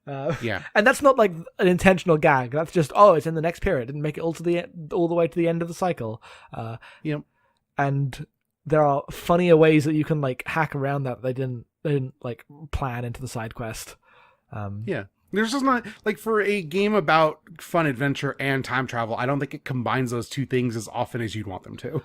And that's not like an intentional gag. That's just, oh, it's in the next period. It didn't make it all the way to the end of the cycle. And there are funnier ways that you can like hack around that they didn't like plan into the side quest. There's just not, like, for a game about fun adventure and time travel, I don't think it combines those two things as often as you'd want them to.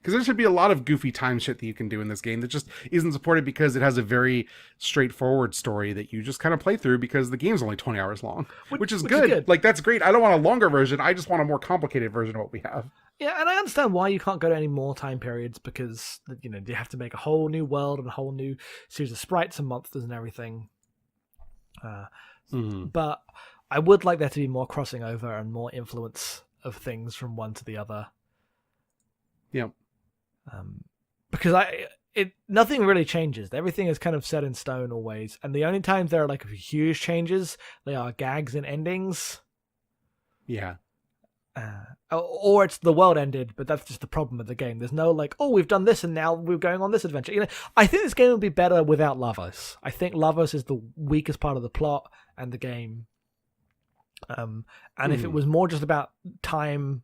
Because there should be a lot of goofy time shit that you can do in this game that just isn't supported because it has a very straightforward story that you just kind of play through because the game's only 20 hours long, which is good. Like, that's great. I don't want a longer version. I just want a more complicated version of what we have. Yeah, and I understand why you can't go to any more time periods because, you know, you have to make a whole new world and a whole new series of sprites and monsters and everything. But I would like there to be more crossing over and more influence of things from one to the other. Yeah. Because nothing really changes. Everything is kind of set in stone always. And the only times there are like huge changes, they are gags and endings. Yeah. Or it's the world ended, but that's just the problem with the game. There's no like, oh, we've done this and now we're going on this adventure. You know, I think this game would be better without Lavos. I think Lavos is the weakest part of the plot and the game. And if it was more just about time,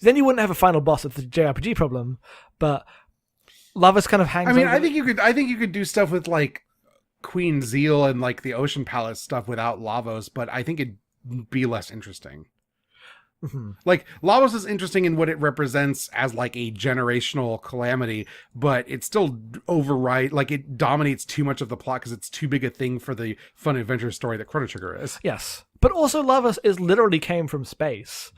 then you wouldn't have a final boss. It's the JRPG problem, but Lavos kind of hangs. I mean, over. I think you could do stuff with like Queen Zeal and like the Ocean Palace stuff without Lavos, but I think it'd be less interesting. Like, Lavos is interesting in what it represents as like a generational calamity, but it still it dominates too much of the plot because it's too big a thing for the fun adventure story that Chrono Trigger is. Yes, but also Lavos literally came from space.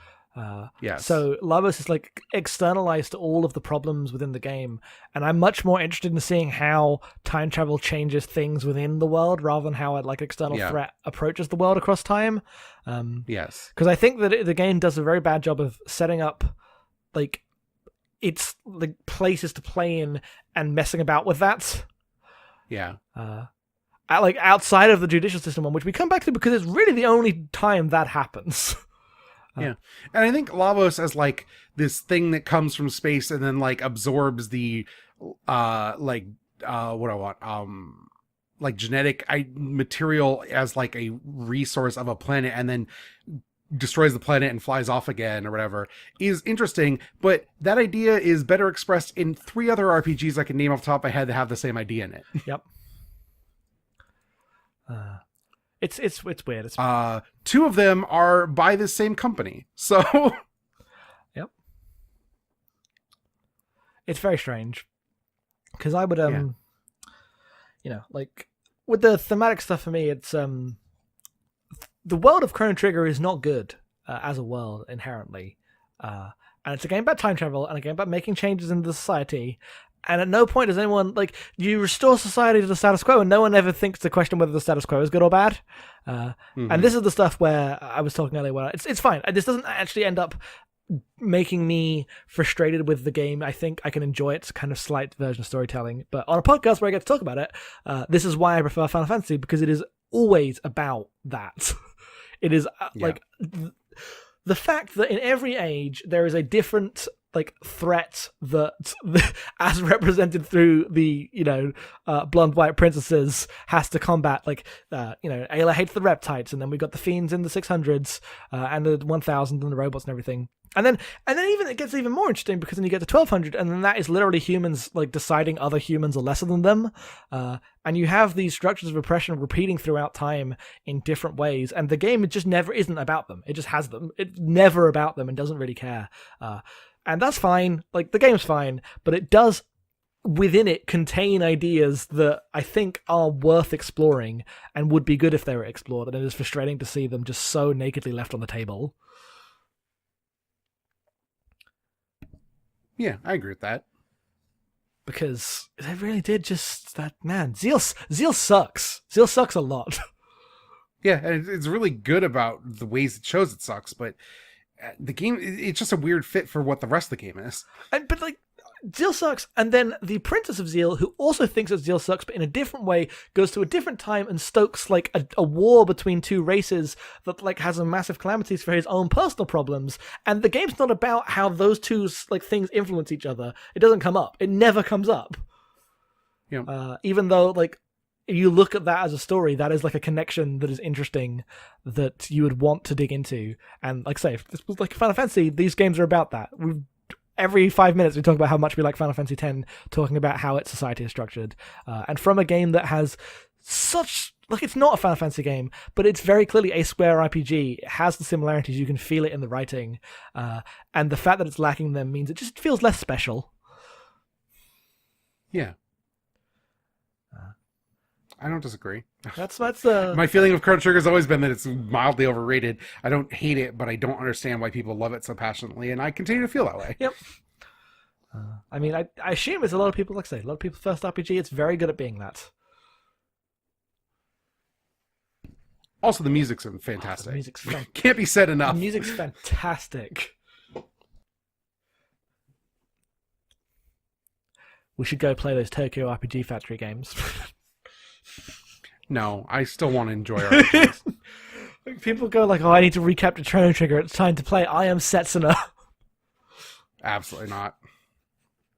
Yes. So Lavos is like externalized to all of the problems within the game, and I'm much more interested in seeing how time travel changes things within the world rather than how like external threat approaches the world across time. Yes. Because I think that the game does a very bad job of setting up like its like places to play in and messing about with that. Yeah. Like outside of the judicial system one, which we come back to because it's really the only time that happens. Yeah, and I think Lavos as like this thing that comes from space and then like absorbs the like genetic material as like a resource of a planet and then destroys the planet and flies off again or whatever is interesting, but that idea is better expressed in 3 other RPGs I can name off the top of my head that have the same idea in it. Yep. It's weird. It's 2 of them are by the same company. So yep. It's very strange. Because I would you know, like with the thematic stuff for me, it's the world of Chrono Trigger is not good as a world inherently. And it's a game about time travel and a game about making changes in the society. And at no point does anyone, like, you restore society to the status quo and no one ever thinks to question whether the status quo is good or bad. And this is the stuff where I was talking earlier, where it's fine. This doesn't actually end up making me frustrated with the game. I think I can enjoy its kind of slight version of storytelling. But on a podcast where I get to talk about it, this is why I prefer Final Fantasy, because it is always about that. It is like the fact that in every age there is a different like threat that as represented through the blonde white princesses has to combat, like Ayla hates the reptiles, and then we got the fiends in the 600s and the 1000 and the robots and everything, and then even it gets even more interesting because then you get to 1200 and then that is literally humans like deciding other humans are lesser than them, and you have these structures of oppression repeating throughout time in different ways, and the game just never isn't about them. It just has them. It's never about them and doesn't really care. And that's fine. Like, the game's fine, but it does, within it, contain ideas that I think are worth exploring and would be good if they were explored, and it is frustrating to see them just so nakedly left on the table. Yeah, I agree with that. Because they really did just that, man. Zeal sucks. Zeal sucks a lot. Yeah, and it's really good about the ways it shows it sucks, but the game, it's just a weird fit for what the rest of the game is. But like, Zeal sucks, and then the Princess of Zeal, who also thinks that Zeal sucks, but in a different way, goes to a different time and stokes like a war between 2 races that like has a massive calamities for his own personal problems. And the game's not about how those 2 like things influence each other. It doesn't come up. It never comes up. Yeah. Even though like you look at that as a story, that is like a connection that is interesting, that you would want to dig into. And like I say, if this was like Final Fantasy, these games are about that. Every 5 minutes we talk about how much we like Final Fantasy X, talking about how its society is structured. And from a game that has such... Like, it's not a Final Fantasy game, but it's very clearly a Square RPG. It has the similarities. You can feel it in the writing. And the fact that it's lacking them means it just feels less special. Yeah. I don't disagree. That's My feeling of Chrono Trigger has always been that it's mildly overrated. I don't hate it, but I don't understand why people love it so passionately, and I continue to feel that way. Yep. I mean, I assume it's a lot of people, like I say, a lot of people's first RPG. It's very good at being that. Also, the music's fantastic. The music's can't be said enough. The music's fantastic. We should go play those Tokyo RPG Factory games. No, I still want to enjoy RPGs. People go like, "Oh, I need to recapture Chrono Trigger. It's time to play I Am Setsuna." Absolutely not.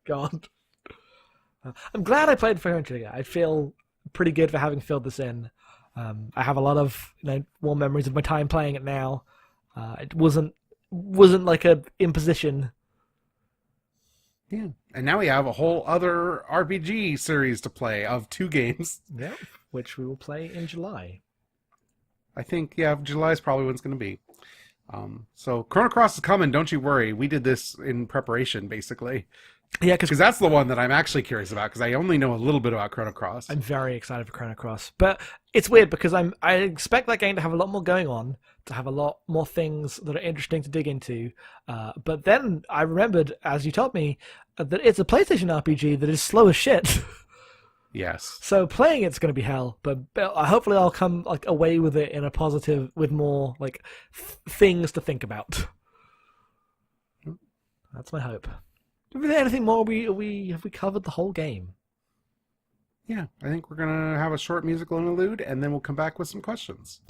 God. I'm glad I played Chrono Trigger. I feel pretty good for having filled this in. I have a lot of warm memories of my time playing it now. It wasn't like a imposition. Yeah, and now we have a whole other RPG series to play of 2 games. Yeah, which we will play in July. I think, July is probably when it's going to be. So Chrono Cross is coming, don't you worry. We did this in preparation, basically. Yeah, because that's the one that I'm actually curious about, because I only know a little bit about Chrono Cross. I'm very excited for Chrono Cross. But it's weird, because I expect that game to have a lot more going on, to have a lot more things that are interesting to dig into. But then I remembered, as you told me, that it's a PlayStation RPG that is slow as shit. Yes. So playing it's going to be hell, but hopefully I'll come away with it in a positive, with more things to think about. That's my hope. Is there anything more? Have we covered the whole game? Yeah, I think we're gonna have a short musical interlude, and then we'll come back with some questions.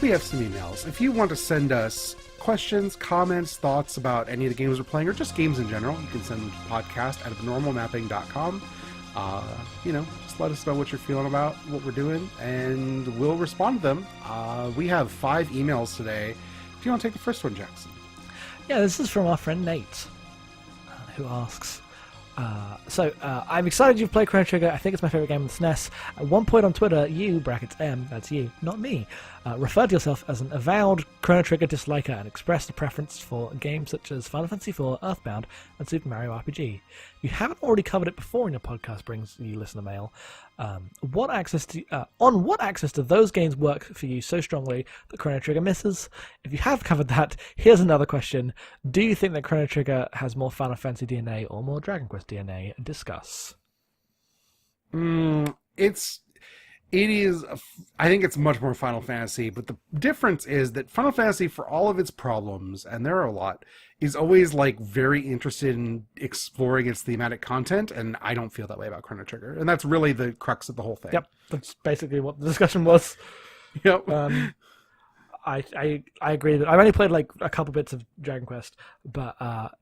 We have some emails. If you want to send us questions, comments, thoughts about any of the games we're playing, or just games in general, you can send them to podcast@abnormalmapping.com. Just let us know what you're feeling about what we're doing, and we'll respond to them. We have 5 emails today. If you want to take the first one, Jackson. Yeah, this is from our friend Nate, who asks... I'm excited you've played Chrono Trigger. I think it's my favorite game on the SNES. At one point on Twitter, you, brackets M, that's you, not me, referred to yourself as an avowed Chrono Trigger disliker and expressed a preference for games such as Final Fantasy IV, Earthbound, and Super Mario RPG. You haven't already covered it before in your podcast, brings you listener mail. On what access do those games work for you so strongly that Chrono Trigger misses? If you have covered that, here's another question. Do you think that Chrono Trigger has more Final Fantasy DNA or more Dragon Quest DNA? Discuss. It is, I think it's much more Final Fantasy, but the difference is that Final Fantasy, for all of its problems, and there are a lot, is always like very interested in exploring its thematic content, and I don't feel that way about Chrono Trigger. And that's really the crux of the whole thing. Yep, that's basically what the discussion was. Yep. I agree that I've only played like a couple bits of Dragon Quest, but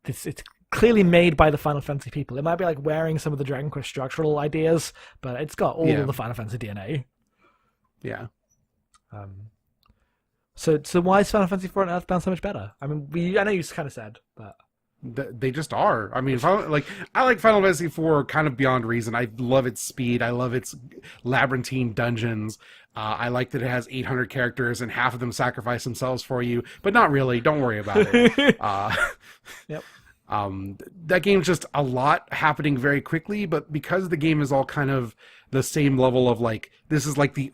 it's clearly made by the Final Fantasy people. It might be like wearing some of the Dragon Quest structural ideas, but it's got all the Final Fantasy DNA. Yeah. So why is Final Fantasy IV and Earthbound so much better? I mean, I know you kind of said, but they just are. I mean, I like Final Fantasy IV kind of beyond reason. I love its speed. I love its labyrinthine dungeons. I like that it has 800 characters and half of them sacrifice themselves for you, but not really. Don't worry about it. Yep. That game's just a lot happening very quickly, but because the game is all kind of the same level of like, this is like the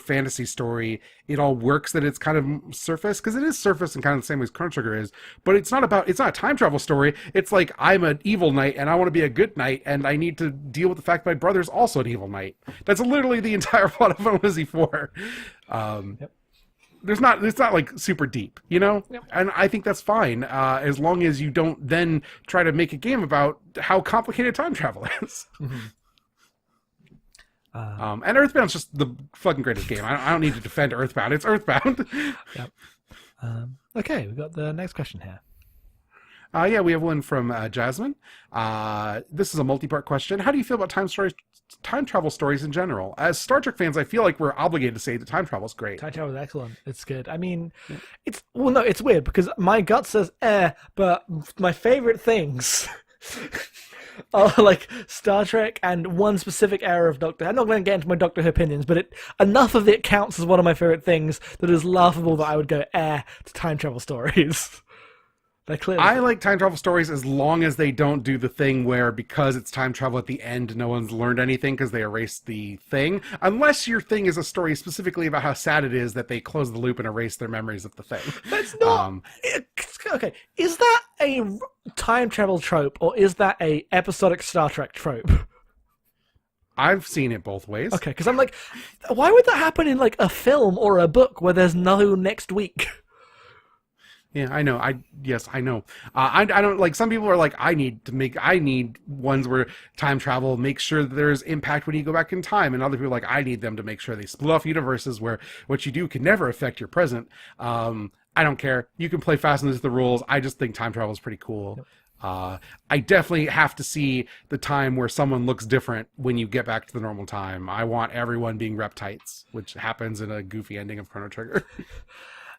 fantasy story, it all works that it's kind of surface, because it is surface and kind of the same way as Chrono Trigger is, but it's not a time travel story. It's like, I'm an evil knight and I want to be a good knight, and I need to deal with the fact my brother's also an evil knight. That's literally the entire plot of Final Fantasy IV. Yep. It's not like super deep, you know? Yep. And I think that's fine, as long as you don't then try to make a game about how complicated time travel is. Mm-hmm. And Earthbound's just the fucking greatest game. I don't need to defend Earthbound. It's Earthbound. Yep. Okay, we've got the next question here. Yeah, we have one from Jasmine. This is a multi-part question. How do you feel about time travel stories in general? As Star Trek fans, I feel like we're obligated to say that time travel is great. Time travel is excellent. It's good. I mean, it's weird because my gut says but my favorite things are like Star Trek and one specific era of Doctor Who. I'm not going to get into my Doctor Who opinions, but enough of it counts as one of my favorite things that is laughable that I would go to time travel stories. I like time travel stories as long as they don't do the thing where, because it's time travel at the end, no one's learned anything because they erased the thing. Unless your thing is a story specifically about how sad it is that they close the loop and erase their memories of the thing. That's not... okay, is that a time travel trope, or is that a episodic Star Trek trope? I've seen it both ways. Okay, because I'm like, why would that happen in like a film or a book where there's no next week? Yeah, I know. Yes, I know. I don't like. Some people are like, I need ones where time travel makes sure that there's impact when you go back in time, and other people are like, I need them to make sure they split off universes where what you do can never affect your present. I don't care. You can play fast and loose the rules. I just think time travel is pretty cool. Yep. I definitely have to see the time where someone looks different when you get back to the normal time. I want everyone being reptites, which happens in a goofy ending of Chrono Trigger.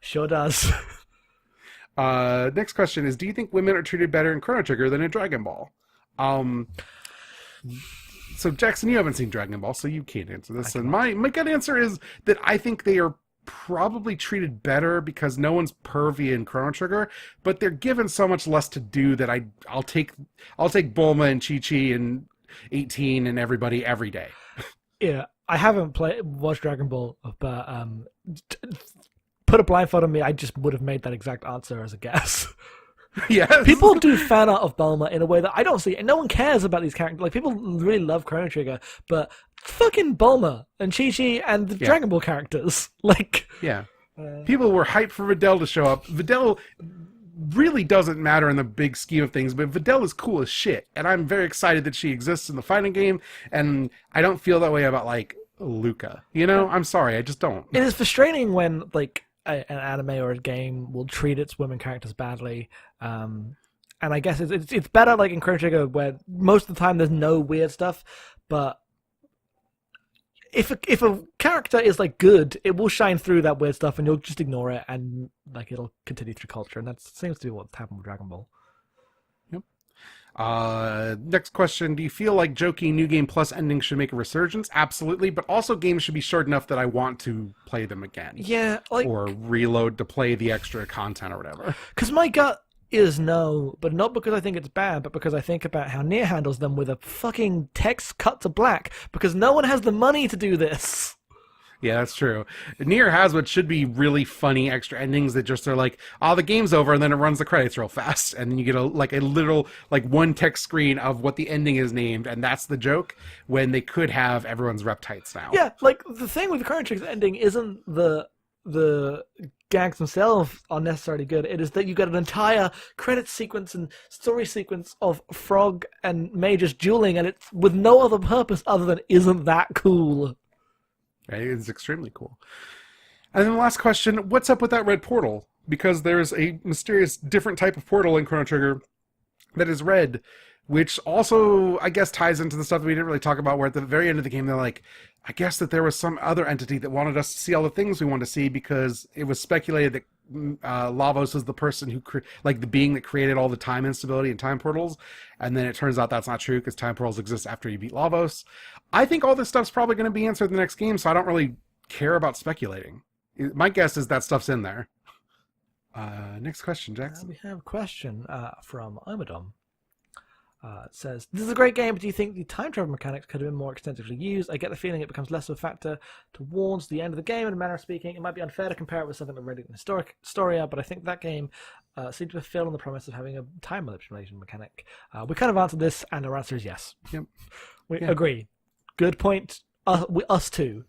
Sure does. Next question is, do you think women are treated better in Chrono Trigger than in Dragon Ball? So Jackson, you haven't seen Dragon Ball, so you can't answer this. And my gut answer is that I think they are probably treated better because no one's pervy in Chrono Trigger, but they're given so much less to do that I'll take Bulma and Chi-Chi and 18 and everybody every day. Yeah, I haven't watched Dragon Ball, but put a blindfold on me, I just would have made that exact answer as a guess. Yes. People do fan art of Bulma in a way that I don't see, and no one cares about these characters. Like, people really love Chrono Trigger, but fucking Bulma and Chi-Chi and the Dragon Ball characters. Like, yeah. People were hyped for Videl to show up. Videl really doesn't matter in the big scheme of things, but Videl is cool as shit, and I'm very excited that she exists in the fighting game, and I don't feel that way about, like, Luca. You know? I'm sorry, I just don't. It is frustrating when, like, an anime or a game will treat its women characters badly, and I guess it's better like in Chrono Trigger where most of the time there's no weird stuff, but if a character is like good, it will shine through that weird stuff and you'll just ignore it, and like it'll continue through culture, and that seems to be what's happened with Dragon Ball. Next question, do you feel like jokey New Game Plus endings should make a resurgence? Absolutely, but also games should be short enough that I want to play them again. Yeah, like... Or reload to play the extra content or whatever. Because my gut is no, but not because I think it's bad, but because I think about how Nier handles them with a fucking text cut to black, because no one has the money to do this. Yeah, that's true. Nier has what should be really funny extra endings that just are like, oh, the game's over, and then it runs the credits real fast, and then you get a literal one text screen of what the ending is named, and that's the joke. When they could have everyone's rep tights now. Yeah, like the thing with the Chrono Trigger's ending isn't the gags themselves are necessarily good. It is that you get an entire credit sequence and story sequence of Frog and Magus dueling, and it's with no other purpose other than isn't that cool. It's extremely cool. And then the last question, what's up with that red portal? Because there's a mysterious different type of portal in Chrono Trigger that is red, which also, I guess, ties into the stuff that we didn't really talk about, where at the very end of the game, they're like, I guess that there was some other entity that wanted us to see all the things we wanted to see, because it was speculated that Lavos was the person who, the being that created all the time instability and time portals, and then it turns out that's not true, because time portals exist after you beat Lavos. I think all this stuff's probably going to be answered in the next game, so I don't really care about speculating. My guess is that stuff's in there. Next question, Jackson. We have a question from Omidom. It says, this is a great game, but do you think the time travel mechanics could have been more extensively used? I get the feeling it becomes less of a factor towards the end of the game, in a manner of speaking. It might be unfair to compare it with something like Reddit and Historia, but I think that game seemed to fulfill on the promise of having a time manipulation mechanic. We kind of answered this, and our answer is yes. Yep. We agree. Good point. Us too.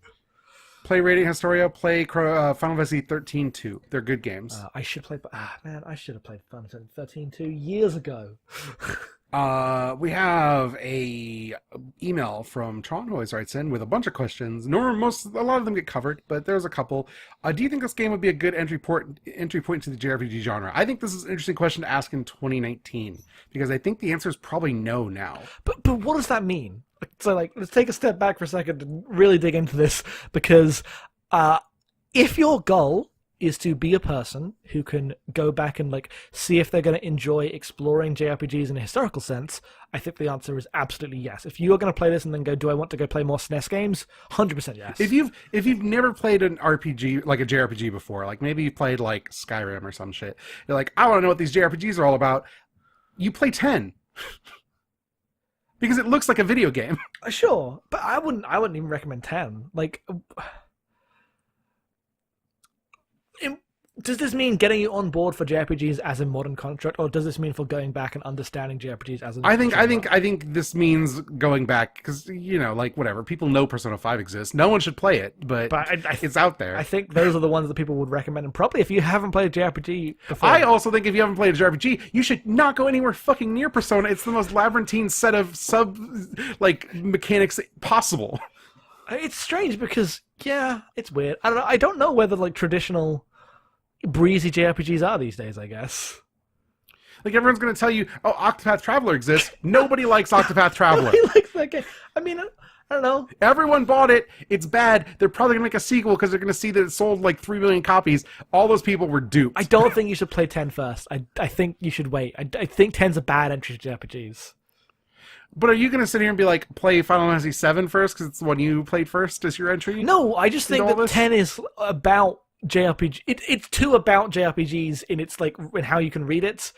Play Radiant Historia, play Final Fantasy 13 2. They're good games. I should play... I should have played Final Fantasy 13 2 years ago. We have a email from Tron, who always writes in with a bunch of questions. A lot of them get covered, but there's a couple. Do you think this game would be a good entry point to the JRPG genre? I think this is an interesting question to ask in 2019, because I think the answer is probably no now. But what does that mean? So, let's take a step back for a second and really dig into this, because if your goal is to be a person who can go back and see if they're going to enjoy exploring JRPGs in a historical sense, I think the answer is absolutely yes. If you are going to play this and then go, do I want to go play more SNES games? 100% yes. If you've never played an RPG, like a JRPG before, maybe you played Skyrim or some shit, you're like, I want to know what these JRPGs are all about. You play 10. Because it looks like a video game. Sure, but I wouldn't even recommend 10. Does this mean getting you on board for JRPGs as a modern construct, or does this mean for going back and understanding JRPGs as a... I think this means going back, because, whatever, people know Persona 5 exists. No one should play it, but it's out there. I think those are the ones that people would recommend, and probably if you haven't played a JRPG before... I also think if you haven't played a JRPG, you should not go anywhere fucking near Persona. It's the most labyrinthine set of mechanics possible. It's strange because, yeah, it's weird. I don't know whether, traditional... breezy JRPGs are these days, I guess. Everyone's going to tell you, oh, Octopath Traveler exists. Nobody likes Octopath Traveler. Nobody likes that game. I mean, I don't know. Everyone bought it. It's bad. They're probably going to make a sequel because they're going to see that it sold 3 million copies. All those people were duped. I don't think you should play 10 first. I think you should wait. I think 10's a bad entry to JRPGs. But are you going to sit here and be play Final Fantasy 7 first because it's the one you played first as your entry? No, I just think that 10 is about... JRPG. It's too about JRPGs in its in how you can read it,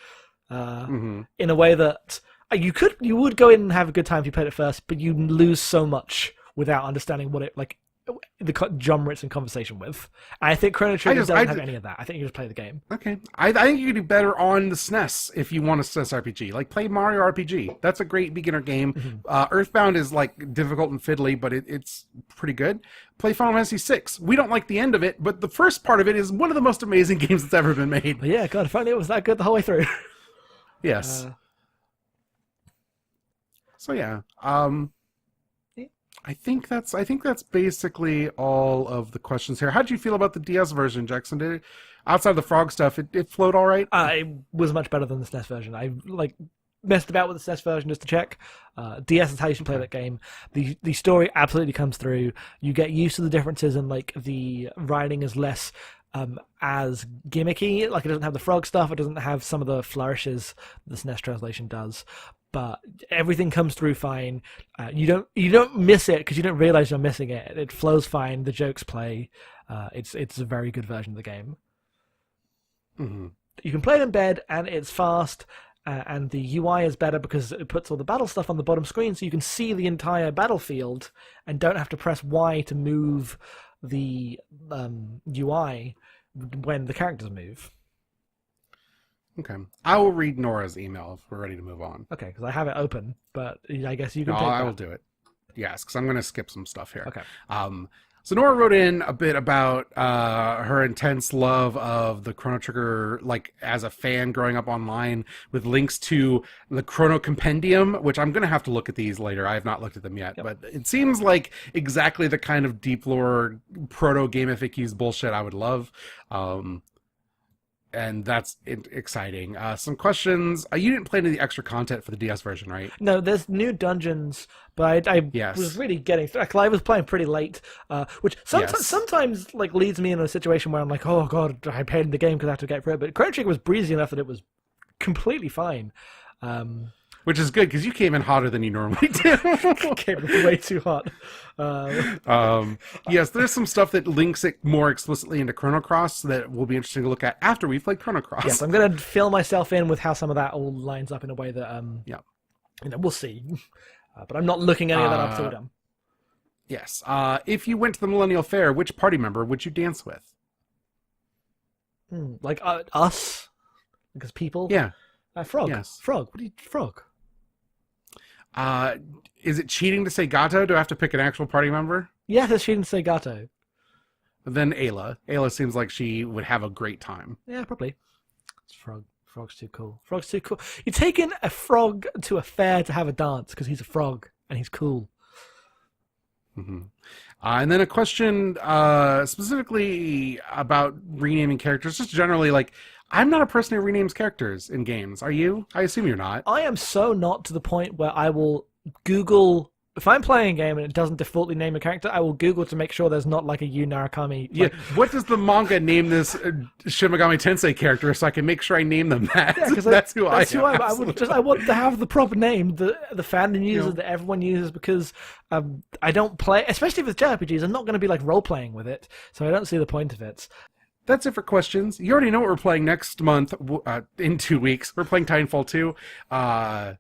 in a way that you would go in and have a good time if you played it first, but you lose so much without understanding what it the genre it's in conversation with. And I think Chrono Trigger doesn't have any of that. I think you just play the game. Okay, I think you could do better on the SNES if you want a SNES RPG. Play Mario RPG. That's a great beginner game. Mm-hmm. Earthbound is difficult and fiddly, but it's pretty good. Play Final Fantasy VI. We don't like the end of it, but the first part of it is one of the most amazing games that's ever been made. Yeah, God, if only it was that good the whole way through. Yes. So yeah. I think that's basically all of the questions here. How did you feel about the DS version, Jackson? Did it, outside of the frog stuff, it flowed all right? It was much better than the SNES version. I messed about with the SNES version just to check. DS is how you should play that game. The story absolutely comes through. You get used to the differences, and the writing is less as gimmicky. It doesn't have the frog stuff. It doesn't have some of the flourishes the SNES translation does. But everything comes through fine. You don't miss it because you don't realize you're missing it. It flows fine. The jokes play. It's a very good version of the game. Mm-hmm. You can play it in bed, and it's fast. And the UI is better because it puts all the battle stuff on the bottom screen, so you can see the entire battlefield and don't have to press Y to move the UI when the characters move. Okay. I will read Nora's email if we're ready to move on. Okay, because I have it open, but I guess you can take I that. will do it. Yes, because I'm going to skip some stuff here. Okay. So Nora wrote in a bit about her intense love of the Chrono Trigger, like as a fan growing up online, with links to the Chrono Compendium, which I'm going to have to look at these later. I have not looked at them yet, but it seems like exactly the kind of deep lore proto gamifiques bullshit I would love. And that's exciting. Some questions. You didn't play any of the extra content for the DS version, right? No, there's new dungeons, but I was really getting through. I was playing pretty late, which sometimes like leads me in a situation where I'm like, oh god, I paid the game because I have to get through it. But Chrono Trigger was breezy enough that it was completely fine. Which is good because you came in hotter than you normally do. Came in way too hot. Yes, there's some stuff that links it more explicitly into Chrono Cross that will be interesting to look at after we've played Chrono Cross. Yes, I'm going to fill myself in with how some of that all lines up in a way that we'll see. But I'm not looking any of that up till we're done. Yes. If you went to the Millennial Fair, which party member would you dance with? Like us? Because people? Yeah. Frog. Yes. Frog. What do you... Frog. Is it cheating to say Gato? Do I have to pick an actual party member? Yeah, it's cheating to say Gato. Then Ayla. Ayla seems like she would have a great time. Yeah, probably. It's Frog. Frog's too cool. Frog's too cool. You're taking a frog to a fair to have a dance because he's a frog and he's cool. Mm-hmm. And then a question specifically about renaming characters, just generally, like, I'm not a person who renames characters in games. Are you? I assume you're not. I am so not, to the point where I will Google... If I'm playing a game and it doesn't defaultly name a character, I will Google to make sure there's not like a Yu Narakami. Yeah. What does the manga name this Shin Megami Tensei character so I can make sure I name them that? Yeah, because that's who I am. I want to have the proper name, the fandom uses that everyone uses, because I don't play, especially with JRPGs, I'm not going to be like role playing with it, so I don't see the point of it. That's it for questions. You already know what we're playing next month. In 2 weeks, we're playing Titanfall 2.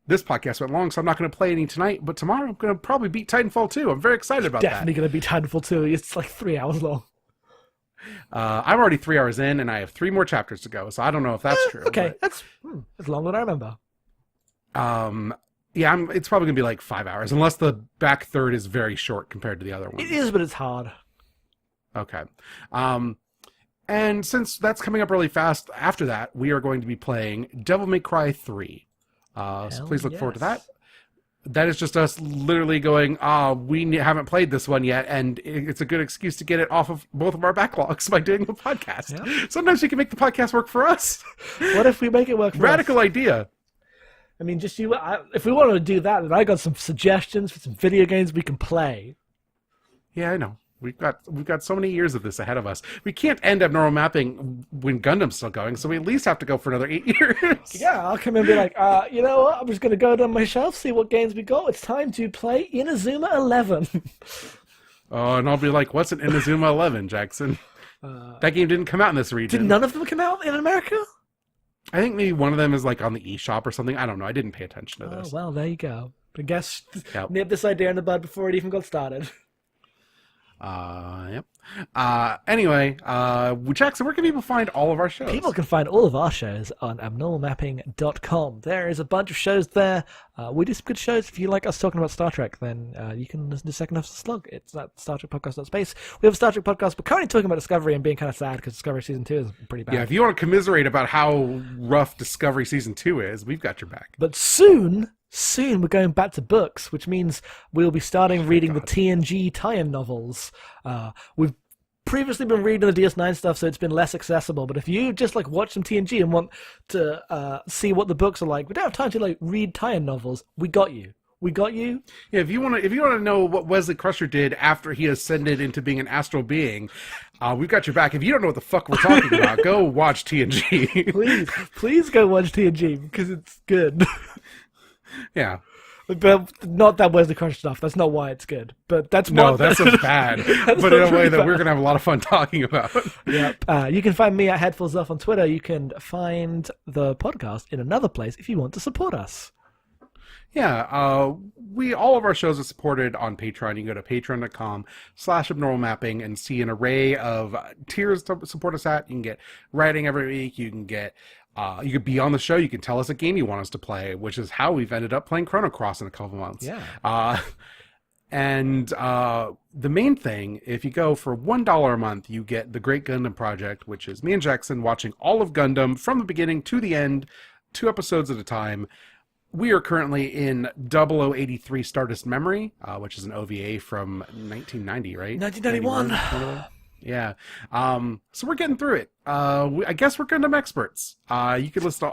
This podcast went long, so I'm not going to play any tonight. But tomorrow, I'm going to probably beat Titanfall 2. I'm very excited about that. Definitely going to beat Titanfall 2. It's like 3 hours long. I'm already 3 hours in, and I have 3 more chapters to go. So I don't know if that's true. Okay, that's longer than I remember. Yeah, it's probably going to be like 5 hours, unless the back third is very short compared to the other one. It is, but it's hard. Okay. And since that's coming up really fast, after that, we are going to be playing Devil May Cry 3. So please look forward to that. That is just us literally going, we haven't played this one yet, and it's a good excuse to get it off of both of our backlogs by doing the podcast. Yeah. Sometimes we can make the podcast work for us. What if we make it work for us? Radical idea. I mean, if we want to do that, then I got some suggestions for some video games we can play. Yeah, I know. We've got so many years of this ahead of us. We can't end abnormal mapping when Gundam's still going, so we at least have to go for another 8 years. Yeah, I'll come in and be like, you know what? I'm just going to go down my shelf, see what games we got. It's time to play Inazuma 11. Oh, and I'll be like, what's an Inazuma 11, Jackson? That game didn't come out in this region. Did none of them come out in America? I think maybe one of them is like on the eShop or something. I don't know. I didn't pay attention to this. Oh, well, there you go. I guess nip this idea in the bud before it even got started. Yep. Anyway, Jackson, where can people find all of our shows? People can find all of our shows on abnormalmapping.com. There is a bunch of shows there. We do some good shows. If you like us talking about Star Trek, then you can listen to Second Half of the Slug. It's at StarTrekPodcast.space. We have a Star Trek podcast, but currently talking about Discovery and being kind of sad because Discovery Season 2 is pretty bad. Yeah, if you want to commiserate about how rough Discovery Season 2 is, we've got your back. But soon we're going back to books, which means we'll be starting reading the TNG tie-in novels. We've previously been reading the DS9 stuff, so it's been less accessible. But if you just like watch some TNG and want to see what the books are like, we don't have time to like read tie-in novels. We got you. Yeah, if you want to know what Wesley Crusher did after he ascended into being an astral being, we've got your back. If you don't know what the fuck we're talking about, go watch TNG. please go watch TNG because it's good. Yeah. But not that Wesley Crusher stuff. That's not why it's good. But that's no, that's bad. But in a way that we're gonna have a lot of fun talking about. Yep. You can find me at Headfuls Off on Twitter. You can find the podcast in another place if you want to support us. Yeah, all of our shows are supported on Patreon. You can go to patreon.com/abnormalmapping and see an array of tiers to support us at. You can get writing every week. You can get you could be on the show. You can tell us a game you want us to play, which is how we've ended up playing Chrono Cross in a couple months. Yeah. And the main thing, if you go for $1 a month, you get the Great Gundam Project, which is me and Jackson watching all of Gundam from the beginning to the end, 2 episodes at a time. We are currently in 0083 Stardust Memory, which is an OVA from 1990, right? 1991. Yeah. So we're getting through it. I guess we're Gundam experts. You could list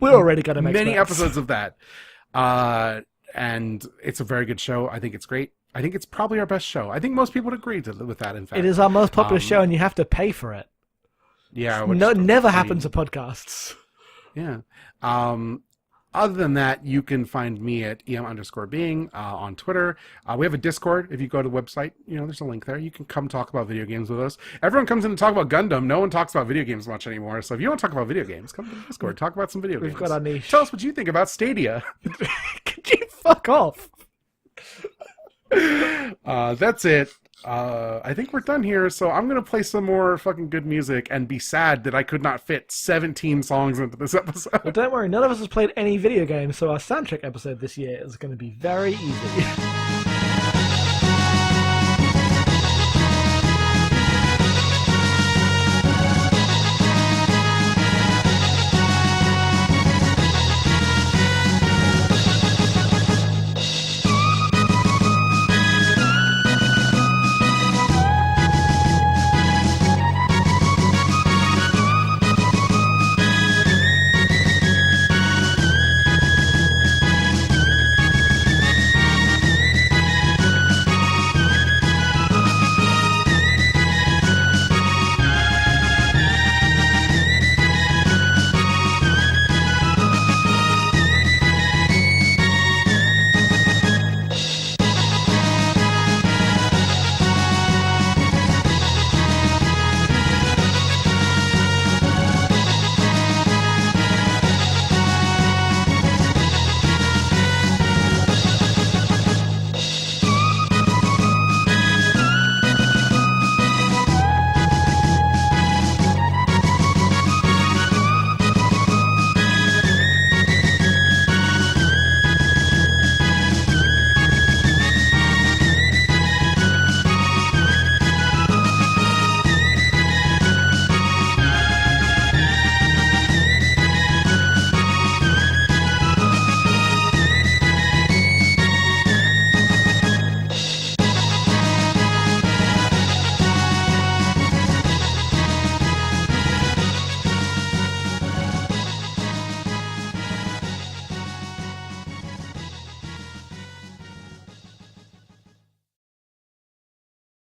we're already Gundam many experts. episodes of that. And it's a very good show. I think it's great. I think it's probably our best show. I think most people would agree with that, in fact. It is our most popular show, and you have to pay for it. Yeah. Never happens to podcasts. Yeah. Other than that, you can find me at em_being on Twitter. We have a Discord. If you go to the website, there's a link there. You can come talk about video games with us. Everyone comes in to talk about Gundam. No one talks about video games much anymore. So if you want to talk about video games, come to the Discord. Talk about some video games. We've got our niche. Tell us what you think about Stadia. Could you fuck off? That's it. I think we're done here, so I'm going to play some more fucking good music and be sad that I could not fit 17 songs into this episode. Well, don't worry, none of us has played any video games, so our soundtrack episode this year is going to be very easy.